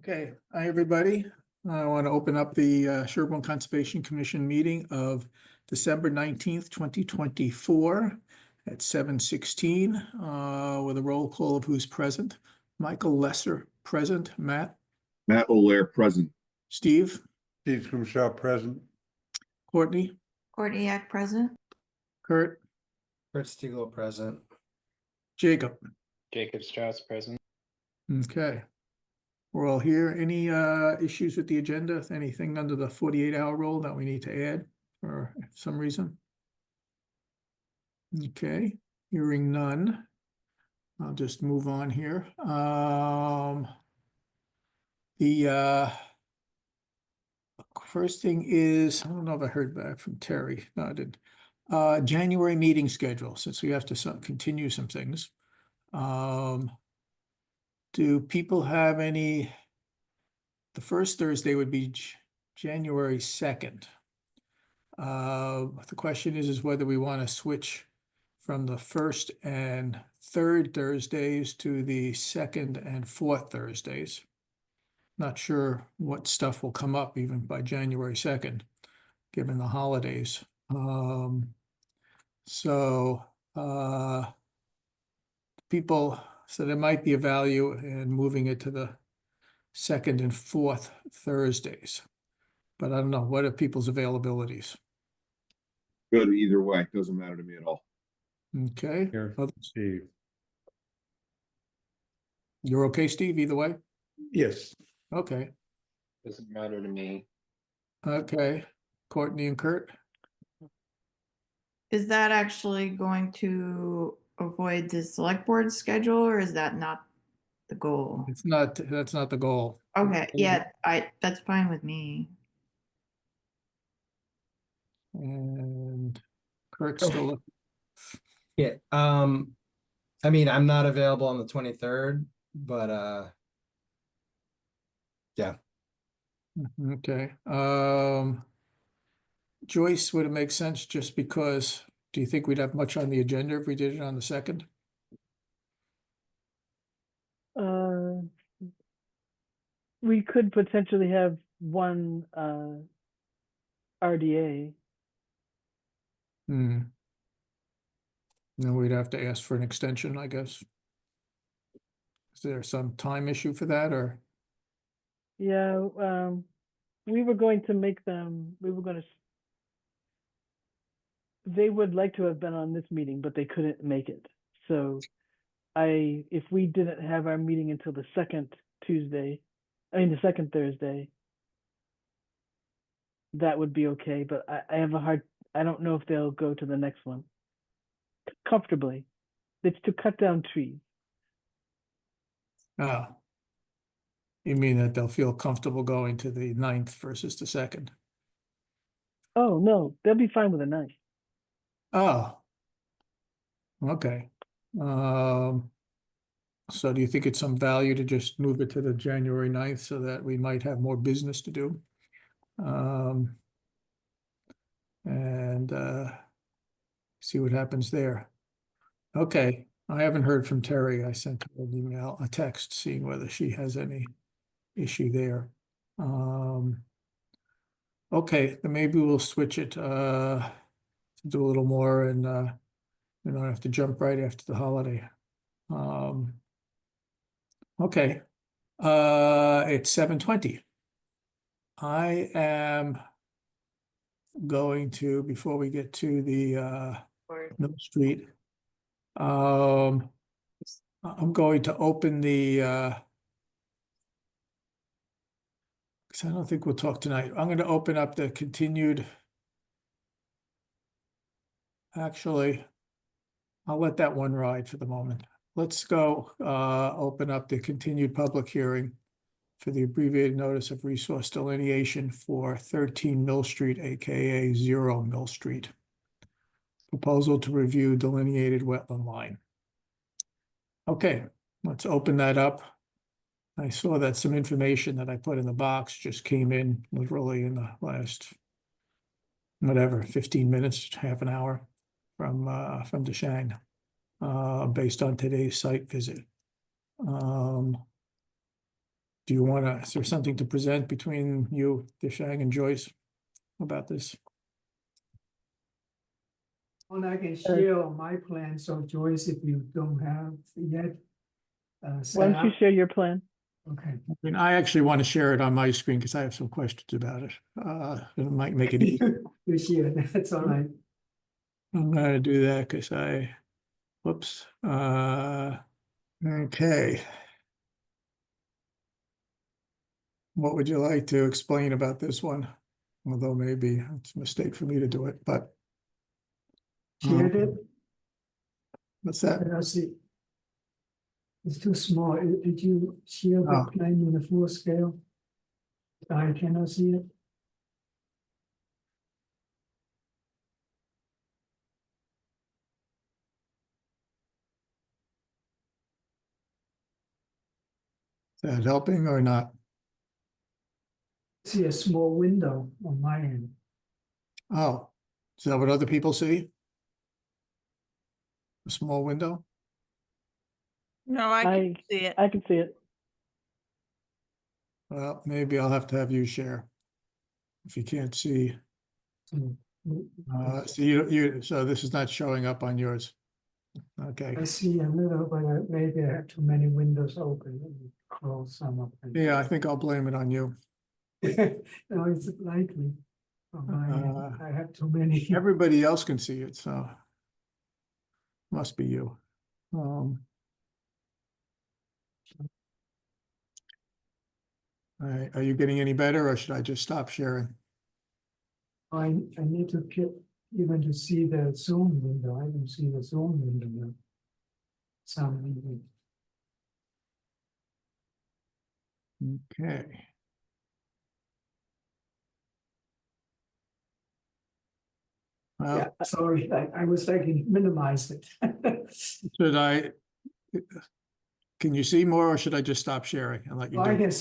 Okay, hi, everybody. I want to open up the Sherborn Conservation Commission meeting of December 19th, 2024 at 7:16 with a roll call of who's present. Michael Lesser, present. Matt O'Leary, present. Steve Scrimshaw, present. Courtney Courtney present. Kurt Stiegel, present. Jacob. Jacob Strauss, present. Okay. We're all here. Any issues with the agenda? Anything under the 48-hour rule that we need to add for some reason? Okay, hearing none. I'll just move on here. The first thing is, I don't know if I heard back from Terry. No, I didn't. January meeting schedule, since we have to continue some things. Do people have any? The first Thursday would be January 2nd. The question is whether we want to switch from the first and third Thursdays to the second and fourth Thursdays. Not sure what stuff will come up even by January 2nd, given the holidays. People, so there might be a value in moving it to the second and fourth Thursdays, but I don't know. What are people's availabilities? Good either way. Doesn't matter to me at all. Okay. Here, Steve. You're okay, Steve, either way? Yes. Okay. Doesn't matter to me. Okay. Courtney and Kurt? Is that actually going to avoid the select board schedule, or is that not the goal? It's not, that's not the goal. Okay, yeah, that's fine with me. And Kurt's still, Yeah. I mean, I'm not available on the 23rd, but yeah. okay. Joyce, would it make sense just because, do you think we'd have much on the agenda if we did it on the second? We could potentially have one RDA. No, we'd have to ask for an extension, I guess. Is there some time issue for that, or? Yeah, we were going to make them, they would like to have been on this meeting, but they couldn't make it. So if we didn't have our meeting until the second Thursday, that would be okay, but I don't know if they'll go to the next one comfortably. It's to cut down trees. Ah, you mean that they'll feel comfortable going to the 9th versus the second? Oh, no, they'll be fine with a 9. Oh, okay. So do you think it's some value to just move it to the January 9th so that we might have more business to do? And see what happens there. Okay, I haven't heard from Terry. I sent her an email, a text, seeing whether she has any issue there. Okay, then maybe we'll switch it to do a little more, and we don't have to jump right after the holiday. Okay, it's 7:20. I am going to, before we get to the Mill Street, I'm going to open the because I don't think we'll talk tonight. I'm going to open up the continued. Actually, I'll let that one ride for the moment. Let's go open up the continued public hearing for the abbreviated notice of resource delineation for 13 Mill Street, aka 0 Mill Street. Proposal to review delineated wetland line. Okay, let's open that up. I saw that some information that I put in the box just came in literally in the last, whatever, 15 minutes, half an hour from Deshang, based on today's site visit. do you want to, is there something to present between you, Deshang, and Joyce about this? Well, I can share my plan, so Joyce, if you don't have yet. Why Set don't you up, share your plan? okay. I mean, I actually want to share it on my screen because I have some questions about it. It might make it easy. You share, that's all right. I'm gonna do that because whoops, okay. What would you like to explain about this one? Although maybe it's a mistake for me to do it, but Shared it, what's that? let us see. It's too small. Did you share the Oh. plan in the full scale? I cannot see it. Is that helping or not? See a small window on my end. Oh, is that what other people see? A small window? No, I can see it. I can see it. Well, maybe I'll have to have you share. If you can't see, Mm, so so this is not showing up on yours. Okay, I see a little, but maybe I have too many windows open and close some of them. yeah, I think I'll blame it on you. No, it's likely. On my end. I have too many. Everybody else can see it, so must be you. Are you getting any better or should I just stop sharing? I need to get even to see the Zoom window. I can see the Zoom window now. Some window. Okay. Well, Yeah, sorry, I was thinking minimize it. should I, can you see more or should I just stop sharing and let you Oh, do I it? can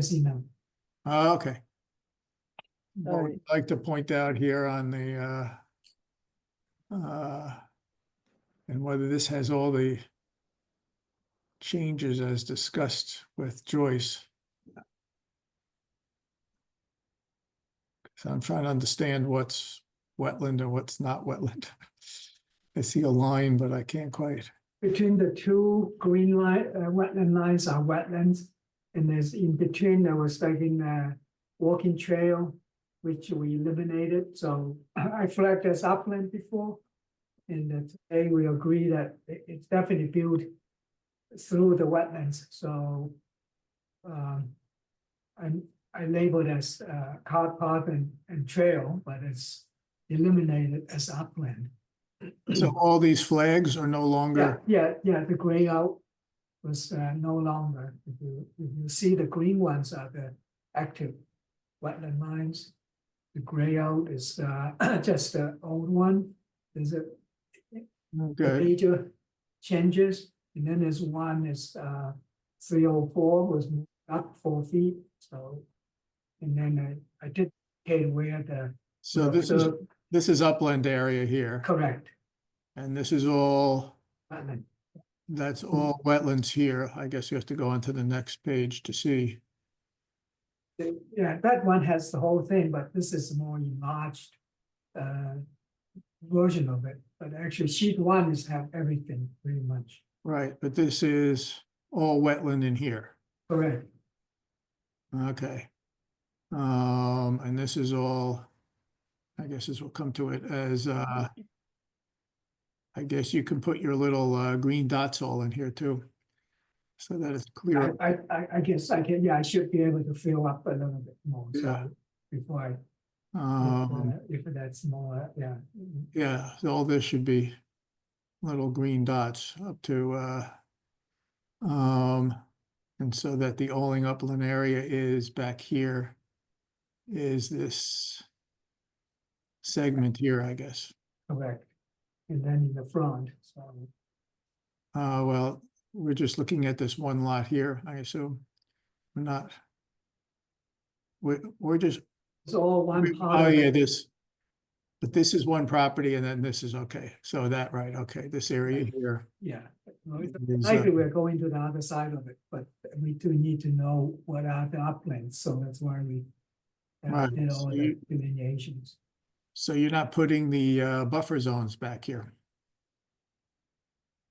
see now. Oh, okay. What would Alright. you like to point out here on the, and whether this has all the changes as discussed with Joyce? So I'm trying to understand what's wetland and what's not wetland. I see a line, but I can't quite. Between the two green line, wetland lines are wetlands. And there's in between, there was like in a walking trail, which we eliminated. So I flagged as upland before. And that today we agree that it's definitely built through the wetlands. So I labeled as car path and trail, but it's eliminated as upland. So all these flags are no longer, Yeah, the gray out was no longer. If you see the green ones are the active wetland lines. The gray out is just the old one. There's a okay, major changes, and then there's one is 304 was moved up 4 feet. So, and then I did indicate where the so this is upland area here, correct and this is all, wetland. that's all wetlands here. I guess you have to go onto the next page to see. Yeah, that one has the whole thing, but this is a more enlarged version of it. But actually, sheet one is have everything pretty much. Right, but this is all wetland in here. Correct. Okay. And this is all, I guess this will come to it as, I guess you can put your little green dots all in here too. So that it's clear. I guess I can, yeah, I should be able to fill up a little bit more. Yeah. So before if that's more, yeah. Yeah, so all this should be little green dots up to, and so that the Oling upland area is back here, is this segment here, I guess. Correct. And then in the front, so. Well, we're just looking at this one lot here, I assume. We're not. We're just, It's all one part oh of yeah, it. but this is one property and then this is okay. So that, right, okay, this area here Yeah. Well, it's is, likely we're going to the other side of it, but we do need to know what are the uplands, so that's why we Right, did so all the you- delineations. So you're not putting the buffer zones back here?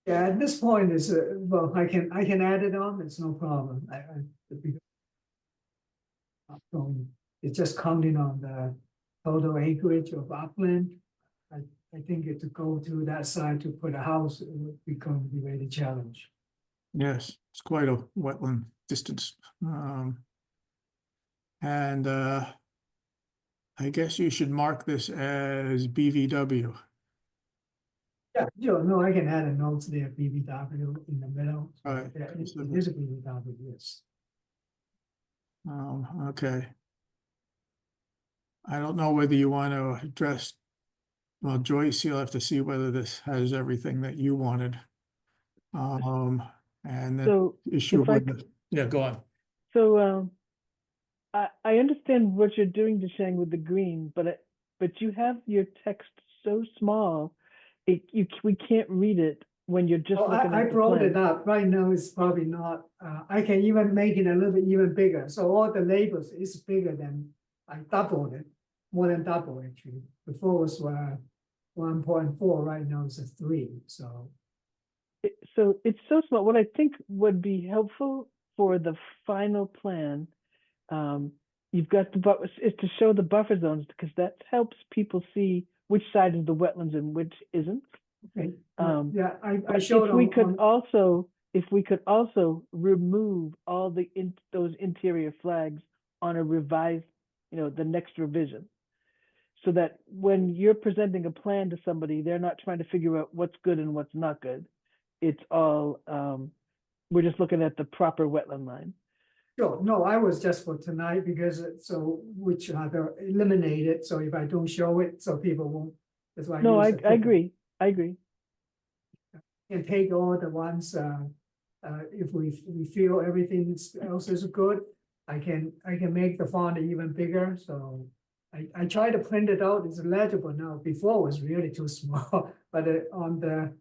Yeah, at this point is, well, I can add it on, it's no problem. Because it's just counting on the total acreage of upland. I think it to go to that side to put a house, it would become the way the challenge. Yes, it's quite a wetland distance. And I guess you should mark this as BVW. Yeah, sure, no, I can add a note there, BBW in the middle. Right, Yeah, it so it the- is a BBW, yes. Okay. I don't know whether you want to address, well, Joyce, you'll have to see whether this has everything that you wanted. And then So issue if I with the, yeah, go on. So I understand what you're doing, Deshang, with the green, but you have your text so small, we can't read it when you're just Oh, looking I at the brought it plan. up, right now it's probably not, I can even make it a little bit even bigger, so all the labels is bigger than, I doubled it, more than double actually. Before was 1.4, right now it's a 3, so. So it's so small. What I think would be helpful for the final plan, you've got is to show the buffer zones, because that helps people see which side is the wetlands and which isn't. Okay, Yeah, I But showed if we on, could also remove all those interior flags on a revised, the next revision. So that when you're presenting a plan to somebody, they're not trying to figure out what's good and what's not good. It's all, we're just looking at the proper wetland line. sure, no, I was just for tonight, because so, which are the eliminated, so if I don't show it, so people won't, that's why. No, use I a different- agree. And take all the ones, if we feel everything else is good, I can make the font even bigger, so. I try to print it out, it's legible now, before it was really too small, but on the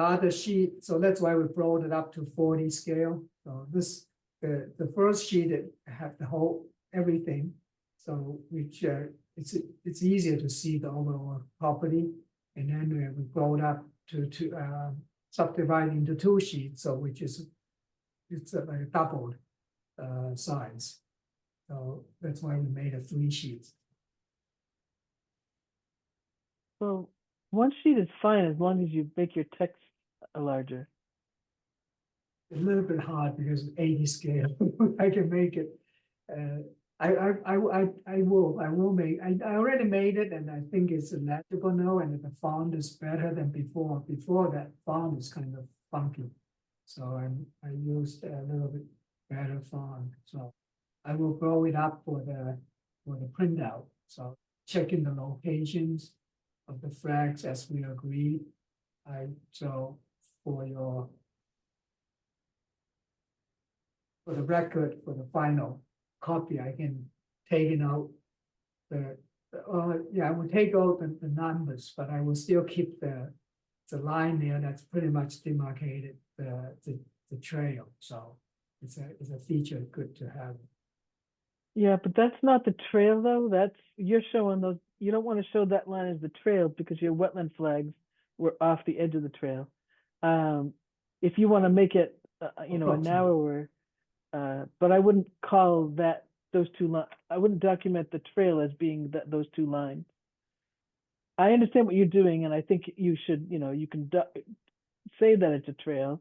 other sheet, so that's why we brought it up to 40 scale, so this, the first sheet, it have the whole, everything. So which, it's easier to see the overall property, and then we brought up to subdivide into 2 sheets, so which is, it's like doubled size. So that's why we made it 3 sheets. Well, one sheet is fine as long as you make your text larger. A little bit hard because 80 scale, I can make it. I will make, I already made it, and I think it's legible now, and the font is better than before. Before, that font is kind of funky. So I used a little bit better font, so I will grow it up for the printout. So checking the locations of the flags as we agreed. So for the record, for the final copy, I can take it out. I will take out the numbers, but I will still keep the line there that's pretty much demarcated the trail. So it's a feature good to have. Yeah, but that's not the trail though. You're showing those, you don't want to show that line as the trail because your wetland flags were off the edge of the trail. If you want to make it, a Approximately. narrower, but I wouldn't call those 2 lines, I wouldn't document the trail as being those 2 lines. I understand what you're doing, and I think you should, you can say that it's a trail,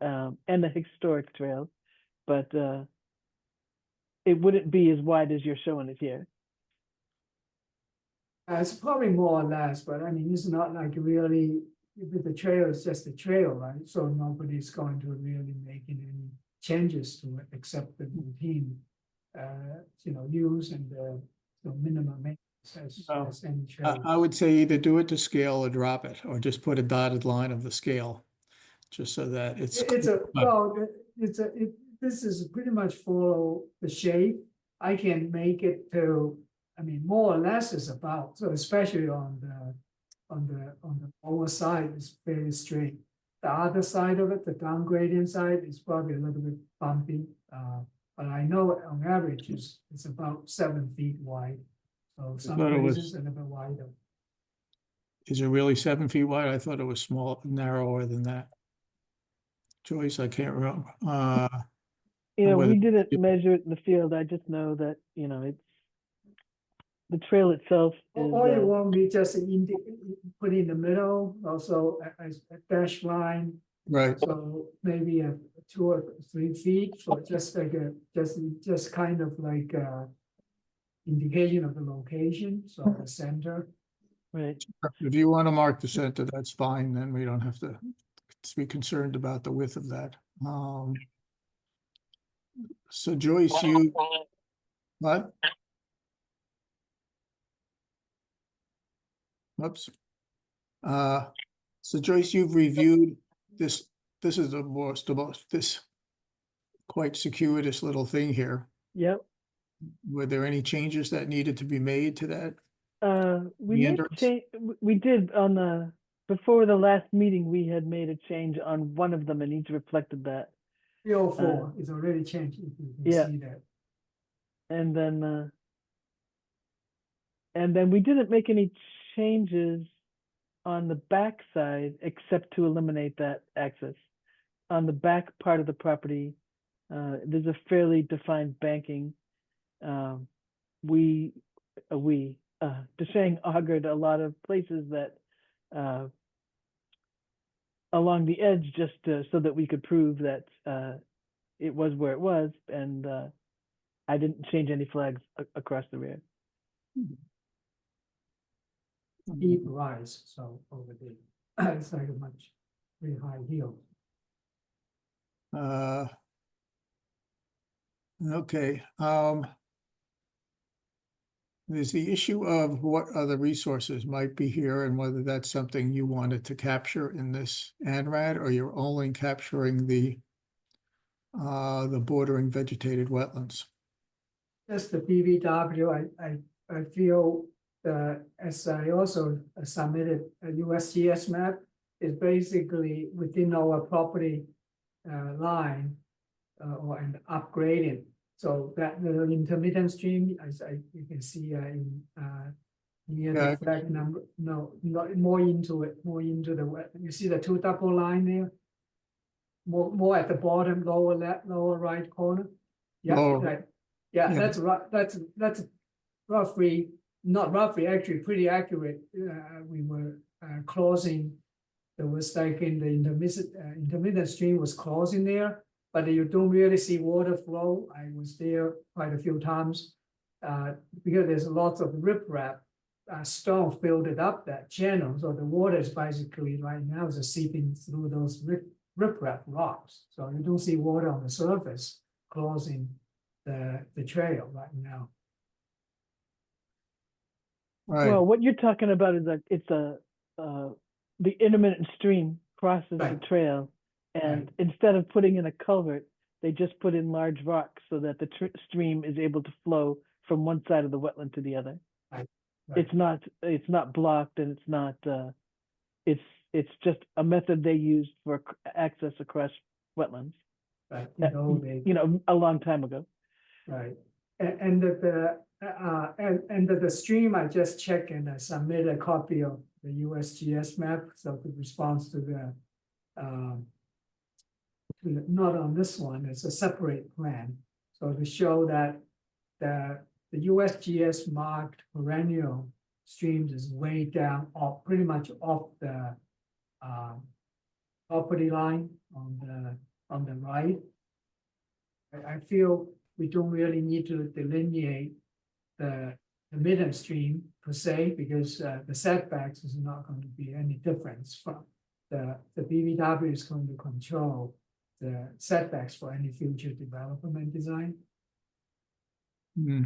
and a historic trail, but it wouldn't be as wide as you're showing it here. It's probably more or less, but I mean, it's not like really, the trail is just a trail, right? So nobody's going to really making any changes to it except the routine, use and the minimum maintenance as any trail. I would say either do it to scale or drop it, or just put a dotted line of the scale, just so that it's. This is pretty much follow the shape. I can make it to, I mean, more or less is about, so especially on the lower side is very straight. the other side of it, the down gradient side, is probably a little bit bumpy. But I know on average it's about 7 feet wide. So some thought it was- places a little bit wider. Is it really 7 feet wide? I thought it was narrower than that. Joyce, I can't remember. You know, whether- we didn't measure it in the field. I just know that, you know, it's, the trail itself is, Or you want me just put in the middle, also a dash line. Right, So maybe a 2 or 3 feet for just like just kind of like indication of the location, so the center. right. if you want to mark the center, that's fine, then we don't have to be concerned about the width of that. So Joyce, what? Whoops. So Joyce, you've reviewed this, this is the most, this quite circuitous little thing here. Yep. Were there any changes that needed to be made to that? We made a Meanders? change, we did on the, before the last meeting, we had made a change on one of them and each reflected that. 304 is already changed, if you can yeah. see that. And then we didn't make any changes on the back side except to eliminate that access. On the back part of the property, there's a fairly defined banking. Deshang augured a lot of places that along the edge just so that we could prove that it was where it was, and I didn't change any flags across the rear. Deep rise, so over there, it's like a much very high hill. Okay, there's the issue of what other resources might be here and whether that's something you wanted to capture in this ANRAD, or you're only capturing the bordering vegetated wetlands. Just the BVW, I feel as I also submitted a USGS map, is basically within our property line or an upgrading. So that the intermittent stream, as you can see in near Yeah. the flag number, no, not more into it, more into the wet. You see the 2 double line there? More at the bottom, lower left, lower right corner. Yeah, Lower. right. Yeah, Yeah. that's right. That's roughly, not roughly, actually pretty accurate. We were closing. There was like in the intermittent stream was closing there, but you don't really see water flow. I was there quite a few times because there's lots of riprap. Stone filled it up that channel, so the water is basically right now is seeping through those riprap rocks. So you don't see water on the surface closing the trail right now. Right, Well, what you're talking about is that it's the intermittent stream crosses Right. the trail, and Right. instead of putting in a culvert, they just put in large rocks so that the stream is able to flow from one side of the wetland to the other. Right. It's not blocked, and it's not it's just a method they used for access across wetlands. Right, A long time ago. right, and the stream, I just checked and I submitted a copy of the USGS map, so the response to the not on this one, it's a separate plan. So to show that the USGS marked perennial streams is way down, off, pretty much off the property line on the right. I feel we don't really need to delineate the midland stream per se, because the setbacks is not going to be any difference from the BVW is going to control the setbacks for any future development design. Hmm.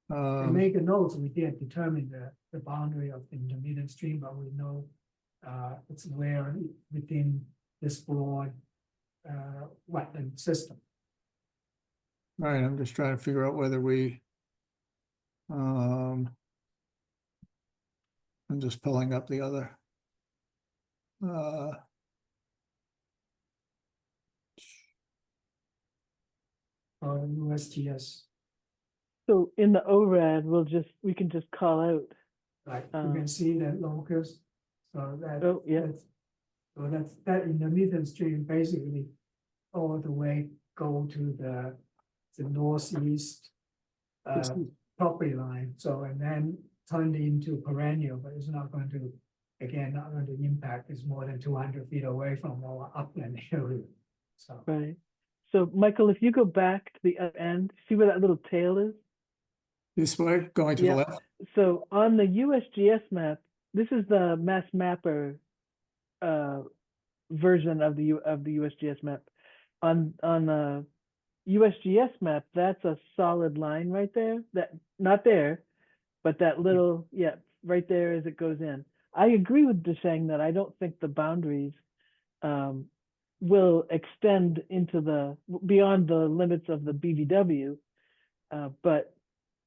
And make a note, we did determine the boundary of the intermittent stream, but we know it's where within this broad wetland system. Right, I'm just trying to figure out whether we I'm just pulling up the other Uh, or USGS, So in the ORAD, we can just call out, like you can see the locus. So that. oh, yeah, So that's that intermittent stream basically all the way go to the northeast property line. So and then turn into perennial, but it's not going to, again, not going to impact. It's more than 200 feet away from our upland area. So right. So Michael, if you go back to the other end, see where that little tail is? this way, going to the Yeah. left. So on the USGS map, this is the Mass Mapper version of the USGS map. On the USGS map, that's a solid line right there. That not there, but that little right there as it goes in. I agree with saying that I don't think the boundaries will extend into beyond the limits of the BVW, but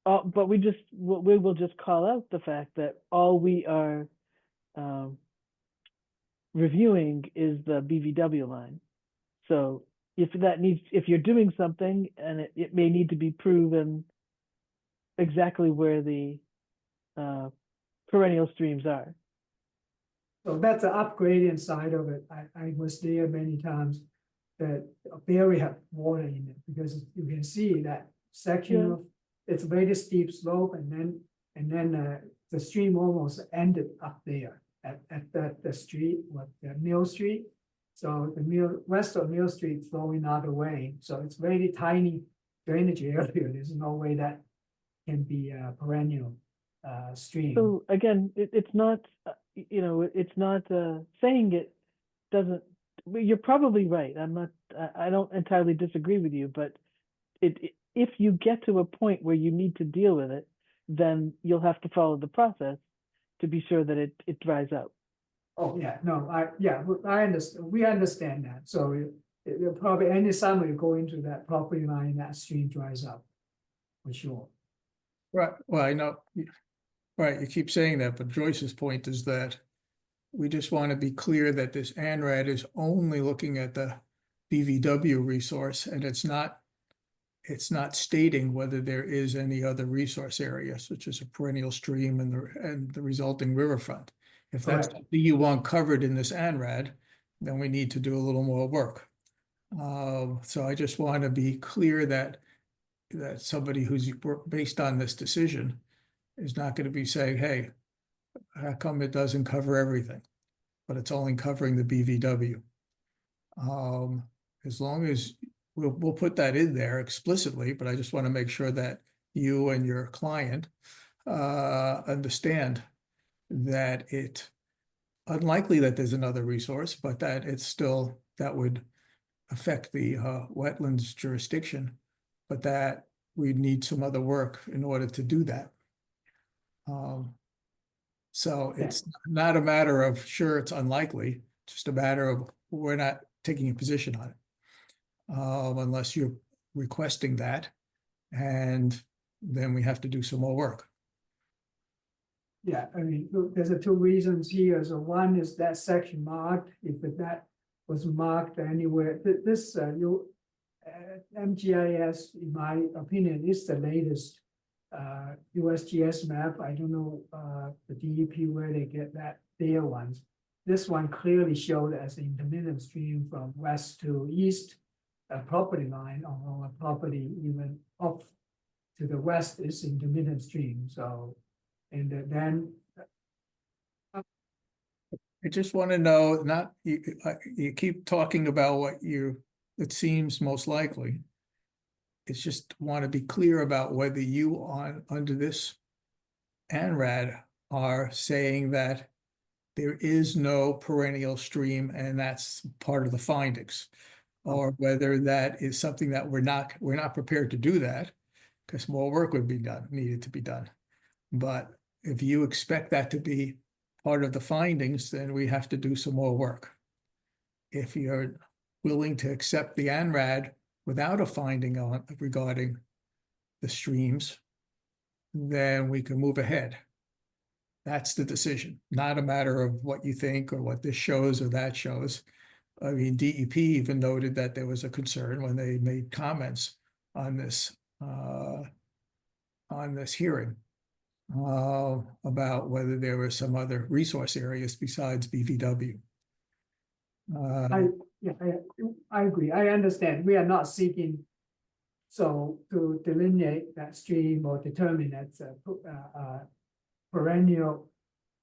we will just call out the fact that all we are reviewing is the BVW line. So if you're doing something and it may need to be proven exactly where the perennial streams are. So that's the upgradient side of it. I was there many times that barely have water in it because you can see that section of it's a very steep slope and then the stream almost ended up there at the street, the Mill Street. So the west of Mill Street flowing other way. So it's very tiny drainage area. There's no way that can be a perennial stream. So again, it's not, it's not saying it doesn't. You're probably right. I don't entirely disagree with you, but if you get to a point where you need to deal with it, then you'll have to follow the process to be sure that it dries out. Oh, yeah, no, I understand, we understand that, so it probably any summer you go into that property line, that stream dries up. For sure. Right, well, I know, right, you keep saying that, but Joyce's point is that we just want to be clear that this ANRAD is only looking at the BVW resource, and it's not stating whether there is any other resource area, such as a perennial stream and the resulting riverfront. If that's Correct. something you want covered in this ANRAD, then we need to do a little more work. So I just want to be clear that somebody who's based on this decision is not going to be saying, hey, how come it doesn't cover everything, but it's only covering the BVW? As long as we'll put that in there explicitly, but I just want to make sure that you and your client understand that it's unlikely that there's another resource, but that it's still, that would affect the wetlands jurisdiction, but that we need some other work in order to do that. So it's not a matter of, sure, it's unlikely, just a matter of we're not taking a position on it. Unless you're requesting that, and then we have to do some more work. Yeah, I mean, look, there's two reasons here. So one is that section marked, if that was marked anywhere, this MGIS, in my opinion, is the latest USGS map. I don't know the DEP where they get their ones. This one clearly showed as an intermittent stream from west to east, a property line on a property even up to the west is intermittent stream. So, and then I just want to know, not, you keep talking about what it seems most likely. It's just want to be clear about whether you under this ANRAD are saying that there is no perennial stream and that's part of the findings, or whether that is something that we're not prepared to do that because more work would be needed to be done. But if you expect that to be part of the findings, then we have to do some more work. If you're willing to accept the ANRAD without a finding regarding the streams, then we can move ahead. That's the decision, not a matter of what you think or what this shows or that shows. I mean, DEP even noted that there was a concern when they made comments on this hearing about whether there were some other resource areas besides BVW. Yeah, I agree. I understand. We are not seeking so to delineate that stream or determine that's a perennial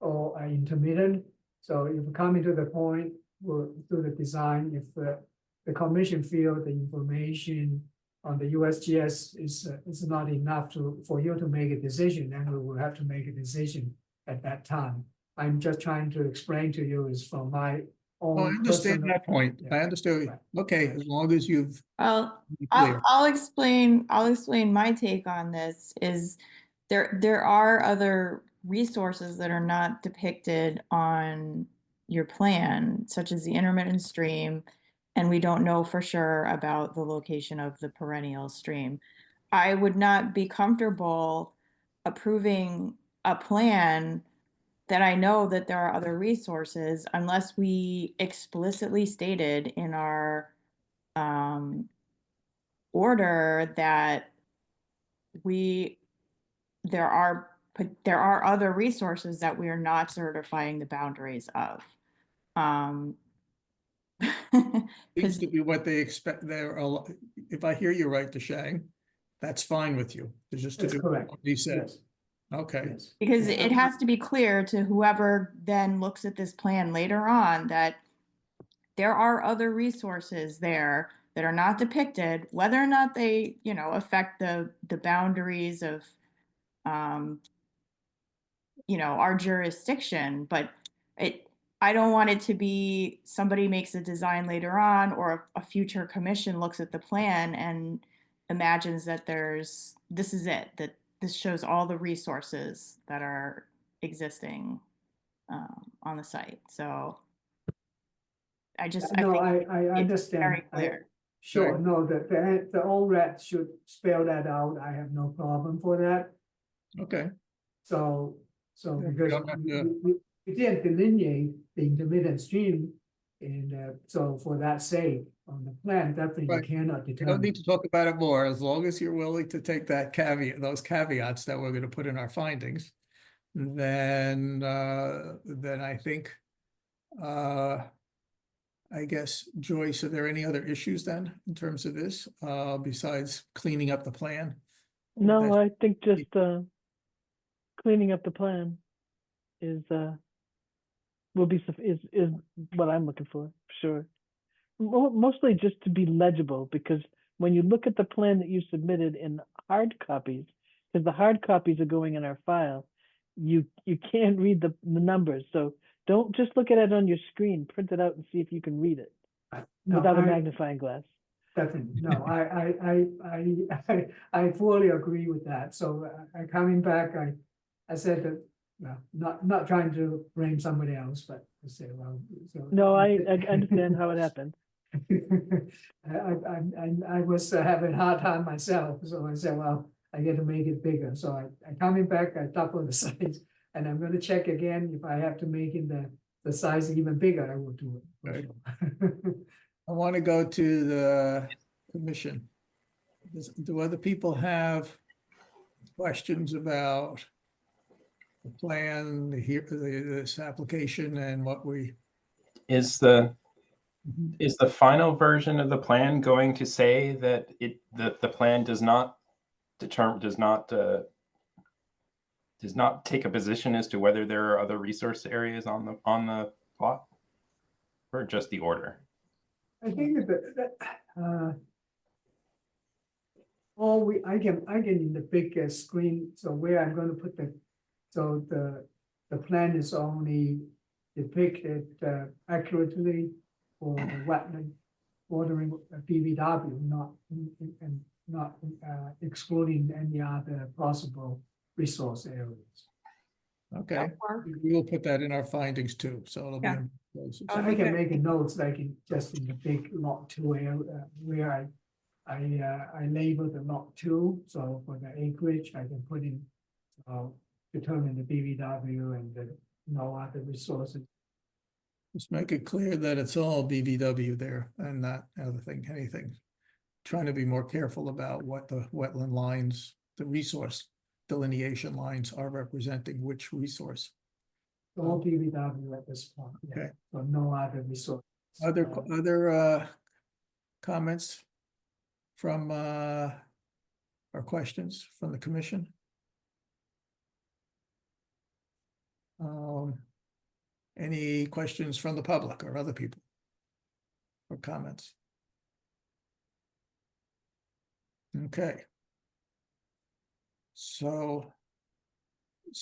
or intermittent. So if we come into the point, we'll do the design. If the commission feel the information on the USGS is not enough for you to make a decision, then we will have to make a decision at that time. I'm just trying to explain to you is from my Oh, I own understand personal. that point. Yeah. I understand. Right. Okay, as long as you've Well, been I'll, clear. I'll explain, I'll explain my take on this is there are other resources that are not depicted on your plan, such as the intermittent stream, and we don't know for sure about the location of the perennial stream. I would not be comfortable approving a plan that I know that there are other resources unless we explicitly stated in our order that there are other resources that we are not certifying the boundaries of. Seems Because to be what they expect. If I hear you right, DeShang, that's fine with you. It's just to That's do correct. what he said. Yes, Okay, yes. because Yeah. it has to be clear to whoever then looks at this plan later on that there are other resources there that are not depicted, whether or not they, affect the boundaries of, our jurisdiction, but I don't want it to be somebody makes a design later on or a future commission looks at the plan and imagines that this is it, that this shows all the resources that are existing on the site. So I No, think I it's understand. very clear. Sure, Right. no, the ORAD should spell that out. I have no problem for that. okay. So Yeah, we because don't have to- we didn't delineate the intermittent stream. And so for that sake, on the plan, definitely you Right. cannot We don't determine. need to talk about it more, as long as you're willing to take that those caveats that we're gonna put in our findings. Then I think, I guess, Joyce, are there any other issues then in terms of this, besides cleaning up the plan? No, That's- I think just cleaning up the plan is is what I'm looking for, sure. Mostly just to be legible, because when you look at the plan that you submitted in hard copies, because the hard copies are going in our file, you can't read the numbers. So don't just look at it on your screen, print it out and see if you can read it No, without a magnifying glass. definitely, no, I fully agree with that. So coming back, I said that, well, not trying to blame somebody else, but I say, well. So No, I understand how it happened. I was having a hard time myself, so I said, well, I get to make it bigger, so I coming back, I double the size. And I'm gonna check again, if I have to make it the size even bigger, I will do it. for Okay. sure. I want to go to the commission. Do other people have questions about the plan, this application and what we? Is the final version of the plan going to say that the plan does not take a position as to whether there are other resource areas on the plot, or just the order? I think I can in the big screen, so where I'm gonna put so the plan is only depicted accurately for the wetland bordering BVW, not excluding any other possible resource areas. Okay, we will put that in our findings too, so it'll be. Yeah. in- So I can make a notes like just in the big lot 2 area where I labeled the lot 2, so for the acreage, I can put in determine the BVW and the no other resources. Just make it clear that it's all BVW there and not anything. Trying to be more careful about what the wetland lines, the resource delineation lines are representing which resource. All BVW at this point. Yeah. Okay. So no other resource. Other comments from or questions from the commission? Any questions from the public or other people? Or comments? Okay. So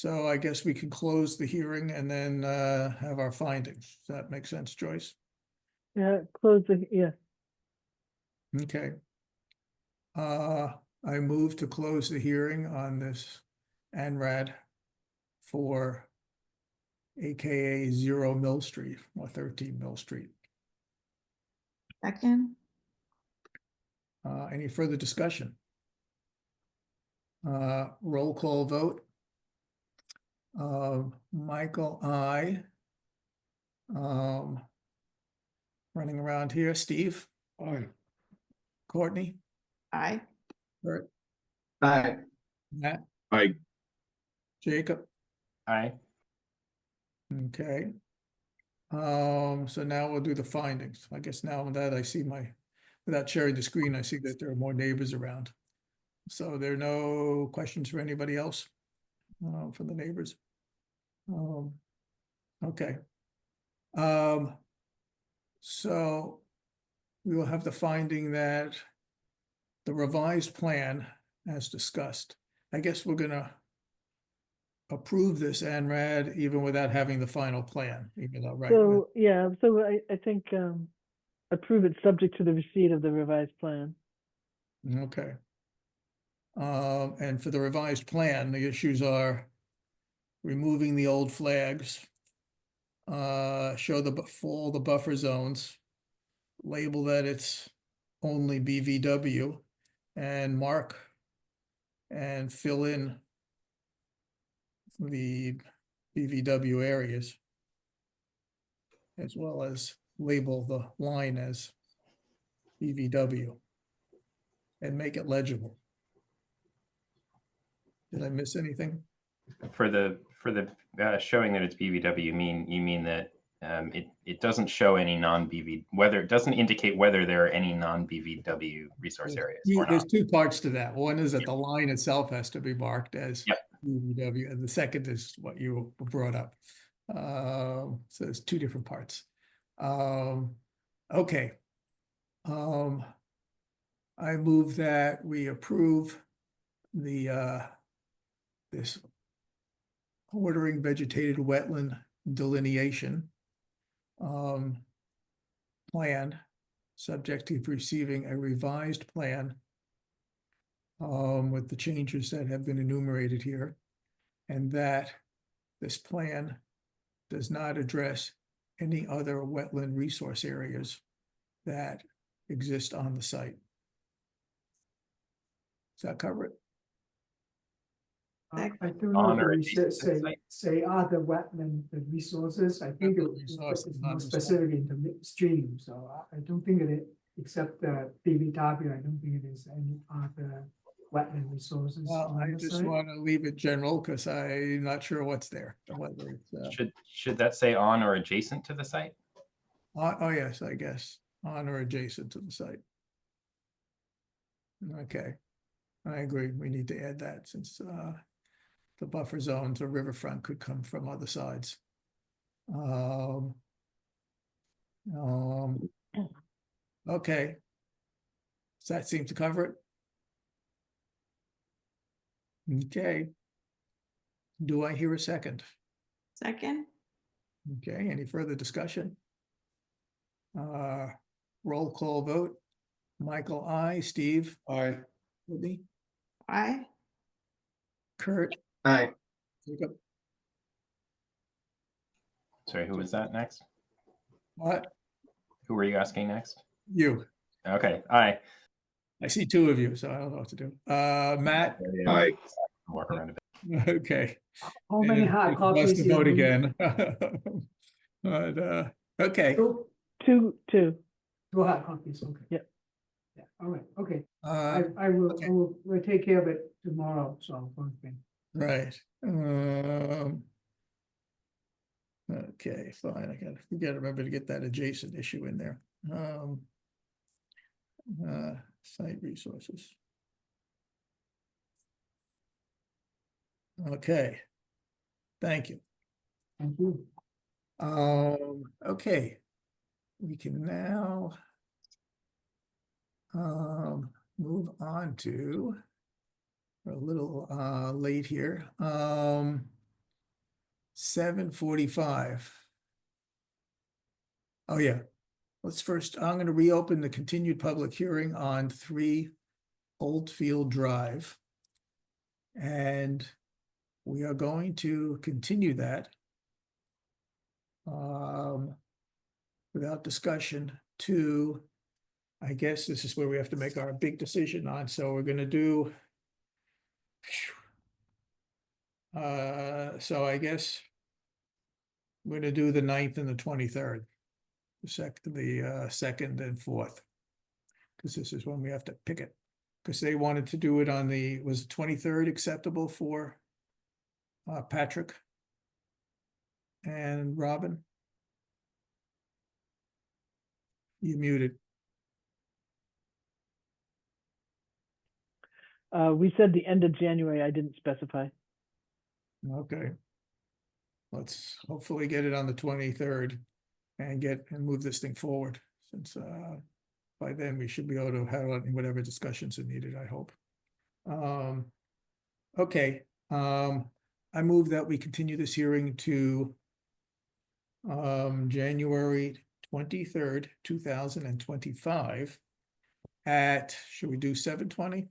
I guess we can close the hearing and then have our findings. Does that make sense, Joyce? Yeah, close the, yeah. Okay. I move to close the hearing on this ANRAD for AKA 0 Mill Street or 13 Mill Street. Second, Any further discussion? Roll call vote. Michael, I. Running around here, Steve, Aye. Courtney, aye. Bert, Aye. Matt, I, Jacob. Aye. Okay. So now we'll do the findings. I guess now that I see without sharing the screen, I see that there are more neighbors around. So there are no questions for anybody else from the neighbors. Okay. So we will have the finding that the revised plan, as discussed, I guess we're gonna approve this ANRAD even without having the final plan, even though, right? So, yeah, so I think, approve it subject to the receipt of the revised plan. Okay. And for the revised plan, the issues are removing the old flags, show all the buffer zones, label that it's only BVW, and mark and fill in the BVW areas, as well as label the line as BVW and make it legible. Did I miss anything? For the showing that it's BVW, you mean that it doesn't show any non-BV, whether it doesn't indicate whether there are any non-BVW resource areas or There's not. two parts to that. One is that the line itself has to be marked as Yep. BVW, and the second is what you brought up. So there's two different parts. Okay. I move that we approve the this ordering vegetated wetland delineation plan, subject to receiving a revised plan with the changes that have been enumerated here, and that this plan does not address any other wetland resource areas that exist on the site. Does that cover it? I don't know On if or we adjacent should to the site? say other wetland resources. I think Wetland it's resources, more not specific in the midstream, so I don't think it, except the BVW, I don't think it is any other wetland resources Well, on I the just site. want to leave it general because I'm not sure what's there, whether it's, Should that say on or adjacent to the site? oh yes, I guess, on or adjacent to the site. Okay, I agree. We need to add that since the buffer zones or riverfront could come from other sides. Okay. Does that seem to cover it? Okay. Do I hear a second? Second, Okay, any further discussion? Roll call vote. Michael, I, Steve, Aye. Whitney, aye. Kurt, Aye. Jacob, Sorry, who was that next? what? Who were you asking next? You. Okay, aye. I see two of you, so I don't know what to do. Matt, I, Walk around a bit. Okay. How many And hard it's for us copies to you vote need? again. But, okay. Two, Two. two hard copies, okay. Yep. Yeah, all right, okay. Uh, okay. We'll take care of it tomorrow, so, okay. Right. Okay, fine. We gotta remember to get that adjacent issue in there. Site resources. Okay. Thank you. Thank you. Okay. We can now move on to, we're a little late here. 7:45. Oh, yeah. Let's first, I'm gonna reopen the continued public hearing on 3 Oldfield Drive. And we are going to continue that without discussion to, I guess this is where we have to make our big decision on, so we're gonna do. So I guess we're gonna do the 9th and the 23rd, the second and fourth. Because this is when we have to pick it, because they wanted to do it on was the 23rd acceptable for Patrick and Robin? You muted. We said the end of January. I didn't specify. Okay. Let's hopefully get it on the 23rd and move this thing forward, since by then we should be able to have whatever discussions are needed, I hope. Okay, I move that we continue this hearing to January 23rd, 2025 at, should we do 7:20?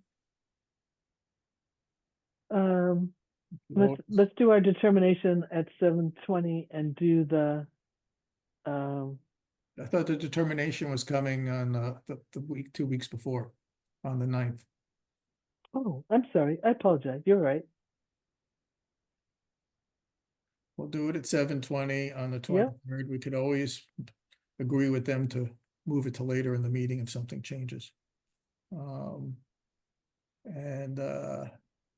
Let's do our determination at 7:20 and do the I thought the determination was coming on the week, 2 weeks before, on the 9th. oh, I'm sorry. I apologize. You're right. We'll do it at 7:20 on the Yeah. 23rd. We could always agree with them to move it to later in the meeting if something changes.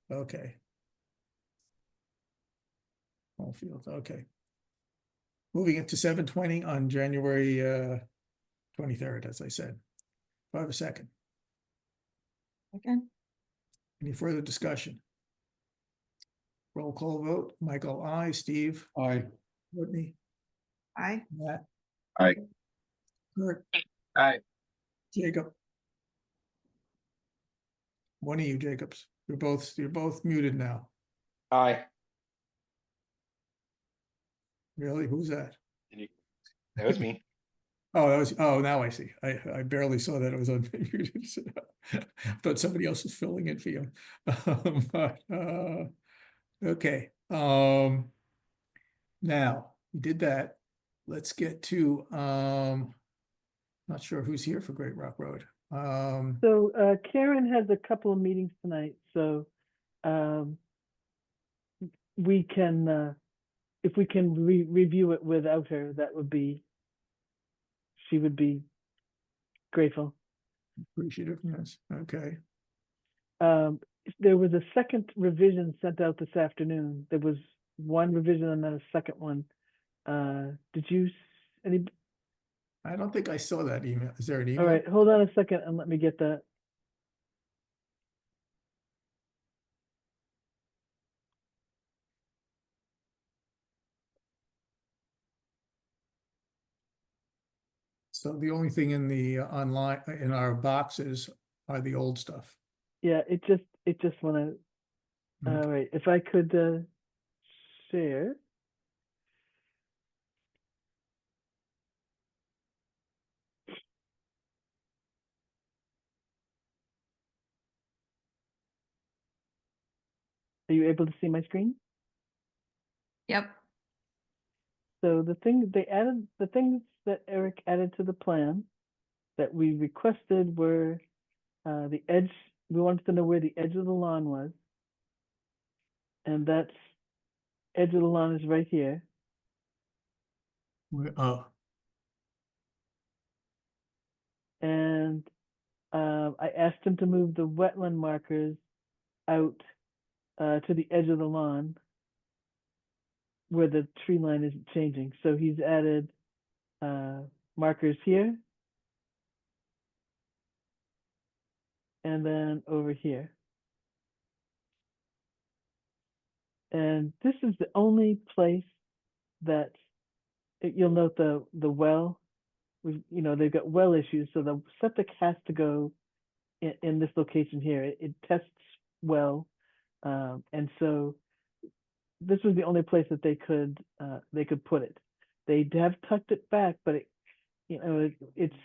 Okay. Oldfield, okay. Moving it to 7:20 on January 23rd, as I said. Do I have a second? Okay. Any further discussion? Roll call vote. Michael, I, Steve, Aye. Whitney, Aye. Matt. Aye. Kurt, Aye. Jacob. One of you, Jacobs. You're both muted now. Aye. Really? Who's that? That was me. Oh, now I see. I barely saw that it was unmuted. Thought somebody else was filling in for you. Okay. Now we did that. Let's get to, not sure who's here for Great Rock Road. So Karen has a couple of meetings tonight, so we can, if we can review it without her, she would be grateful. Appreciative, yes, okay. There was a second revision sent out this afternoon. There was one revision and then a second one. Did you, any? I don't think I saw that email. Is there an email? All right, hold on a second and let me get that. So the only thing in the online, in our boxes are the old stuff. Yeah, it just wanna, Okay. all right, if I could share. Are you able to see my screen? Yep. So the things that Eric added to the plan that we requested were the edge, we wanted to know where the edge of the lawn was. And that's, edge of the lawn is right here. Oh, And I asked him to move the wetland markers out to the edge of the lawn where the tree line isn't changing. So he's added markers here and then over here. And this is the only place that you'll note the well. They've got well issues, so the septic has to go in this location here. It tests well, and so this was the only place that they could put it. They have tucked it back, but it's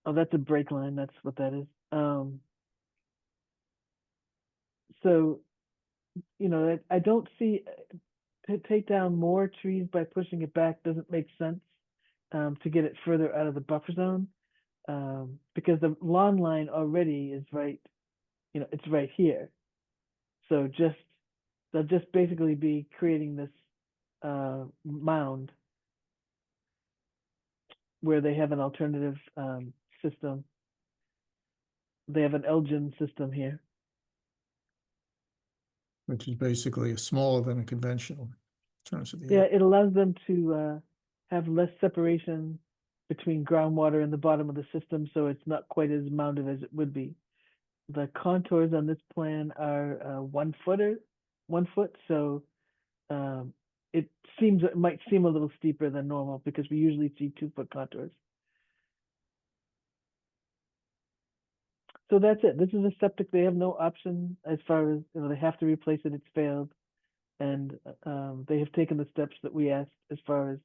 oh, that's a break line. That's what that is. So I don't see to take down more trees by pushing it back doesn't make sense to get it further out of the buffer zone because the lawn line already is right, it's right here. So they'll just basically be creating this mound where they have an alternative system. They have an Elgin system here. which is basically smaller than a conventional in terms of the. Yeah, it allows them to have less separation between groundwater and the bottom of the system, so it's not quite as mounded as it would be. The contours on this plan are 1 foot, so it might seem a little steeper than normal because we usually see 2-foot contours. So that's it. This is a septic. They have no option as far as they have to replace it. It's failed, and they have taken the steps that we asked as far as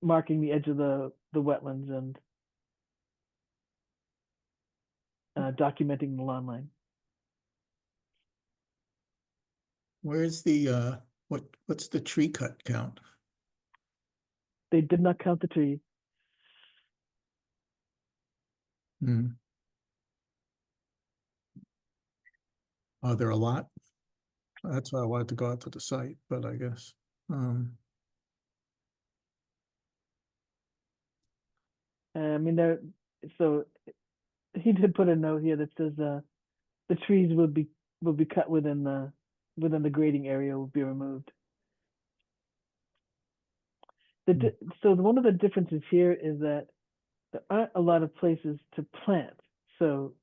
marking the edge of the wetlands and documenting the lawn line. Where's the what's the tree cut count? They did not count the trees. Hmm. Are there a lot? That's why I wanted to go out to the site, but I guess. I mean, so he did put a note here that says the trees will be cut within the grading area will be removed. So one of the differences here is that there aren't a lot of places to plant. So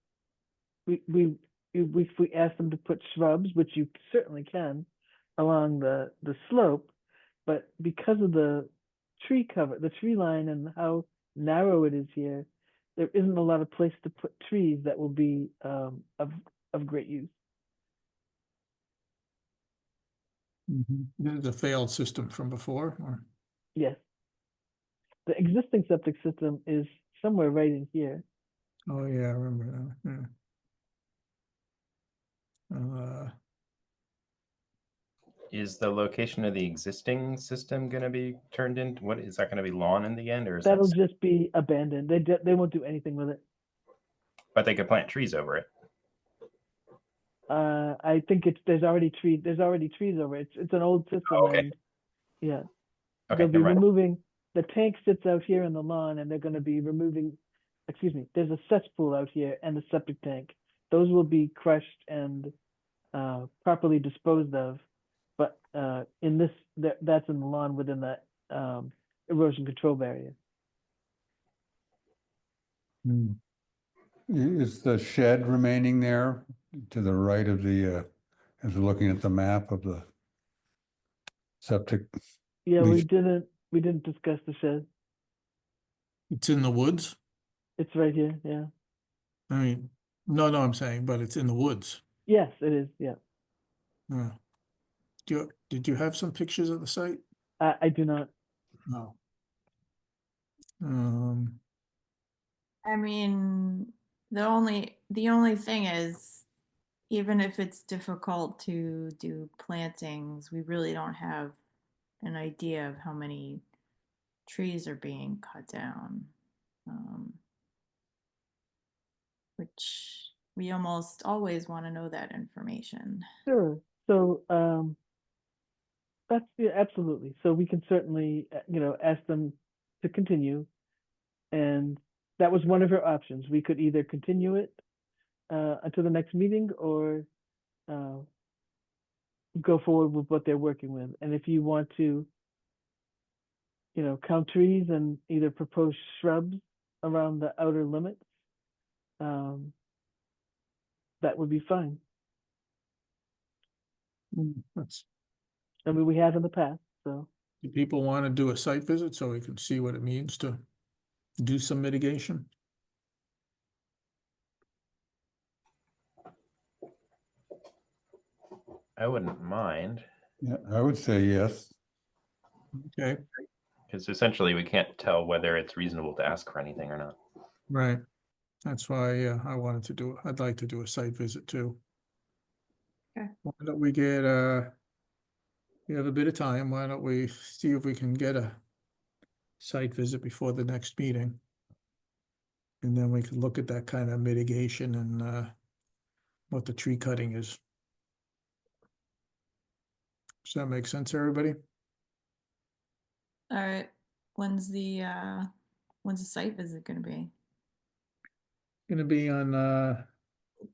if we ask them to put shrubs, which you certainly can, along the slope, but because of the tree cover, the tree line, and how narrow it is here, there isn't a lot of place to put trees that will be of great use. This is a failed system from before, or? Yes. The existing septic system is somewhere right in here. Oh, yeah, I remember that. Yeah. Is the location of the existing system going to be turned into, what is that going to be, lawn in the end, or is That'll that? just be abandoned. They won't do anything with it. But they could plant trees over it. I think there's already trees over it. It's an old system. Oh, okay. And yeah. Okay, They'll be never mind. removing, the tank sits out here in the lawn, and they're going to be removing, excuse me, there's a cesspool out here and a septic tank. Those will be crushed and properly disposed of. But in this, that's in the lawn within that erosion control barrier. Is the shed remaining there to the right of the, as we're looking at the map of the septic? Yeah, Leach. we didn't discuss the shed. It's in the woods? It's right here, yeah. I mean, no, I'm saying, but it's in the woods. Yes, it is, yeah. Did you have some pictures of the site? I do not. No. I mean, the only thing is, even if it's difficult to do plantings, we really don't have an idea of how many trees are being cut down. which we almost always want to know that information. Sure. So, that's, yeah, absolutely. So we can certainly, ask them to continue. And that was one of her options. We could either continue it until the next meeting or go forward with what they're working with. And if you want to, count trees and either propose shrubs around the outer limits, that would be fine. That's, I mean, we have in the past, so. do people want to do a site visit so we can see what it means to do some mitigation? I wouldn't mind, Yeah, I would say yes. Okay, because essentially we can't tell whether it's reasonable to ask for anything or not. right. That's why I wanted to do, I'd like to do a site visit too. Okay. Why don't we get, we have a bit of time, why don't we see if we can get a site visit before the next meeting? And then we can look at that kind of mitigation and what the tree cutting is. Does that make sense, everybody? All right, when's the site visit gonna be? Gonna be on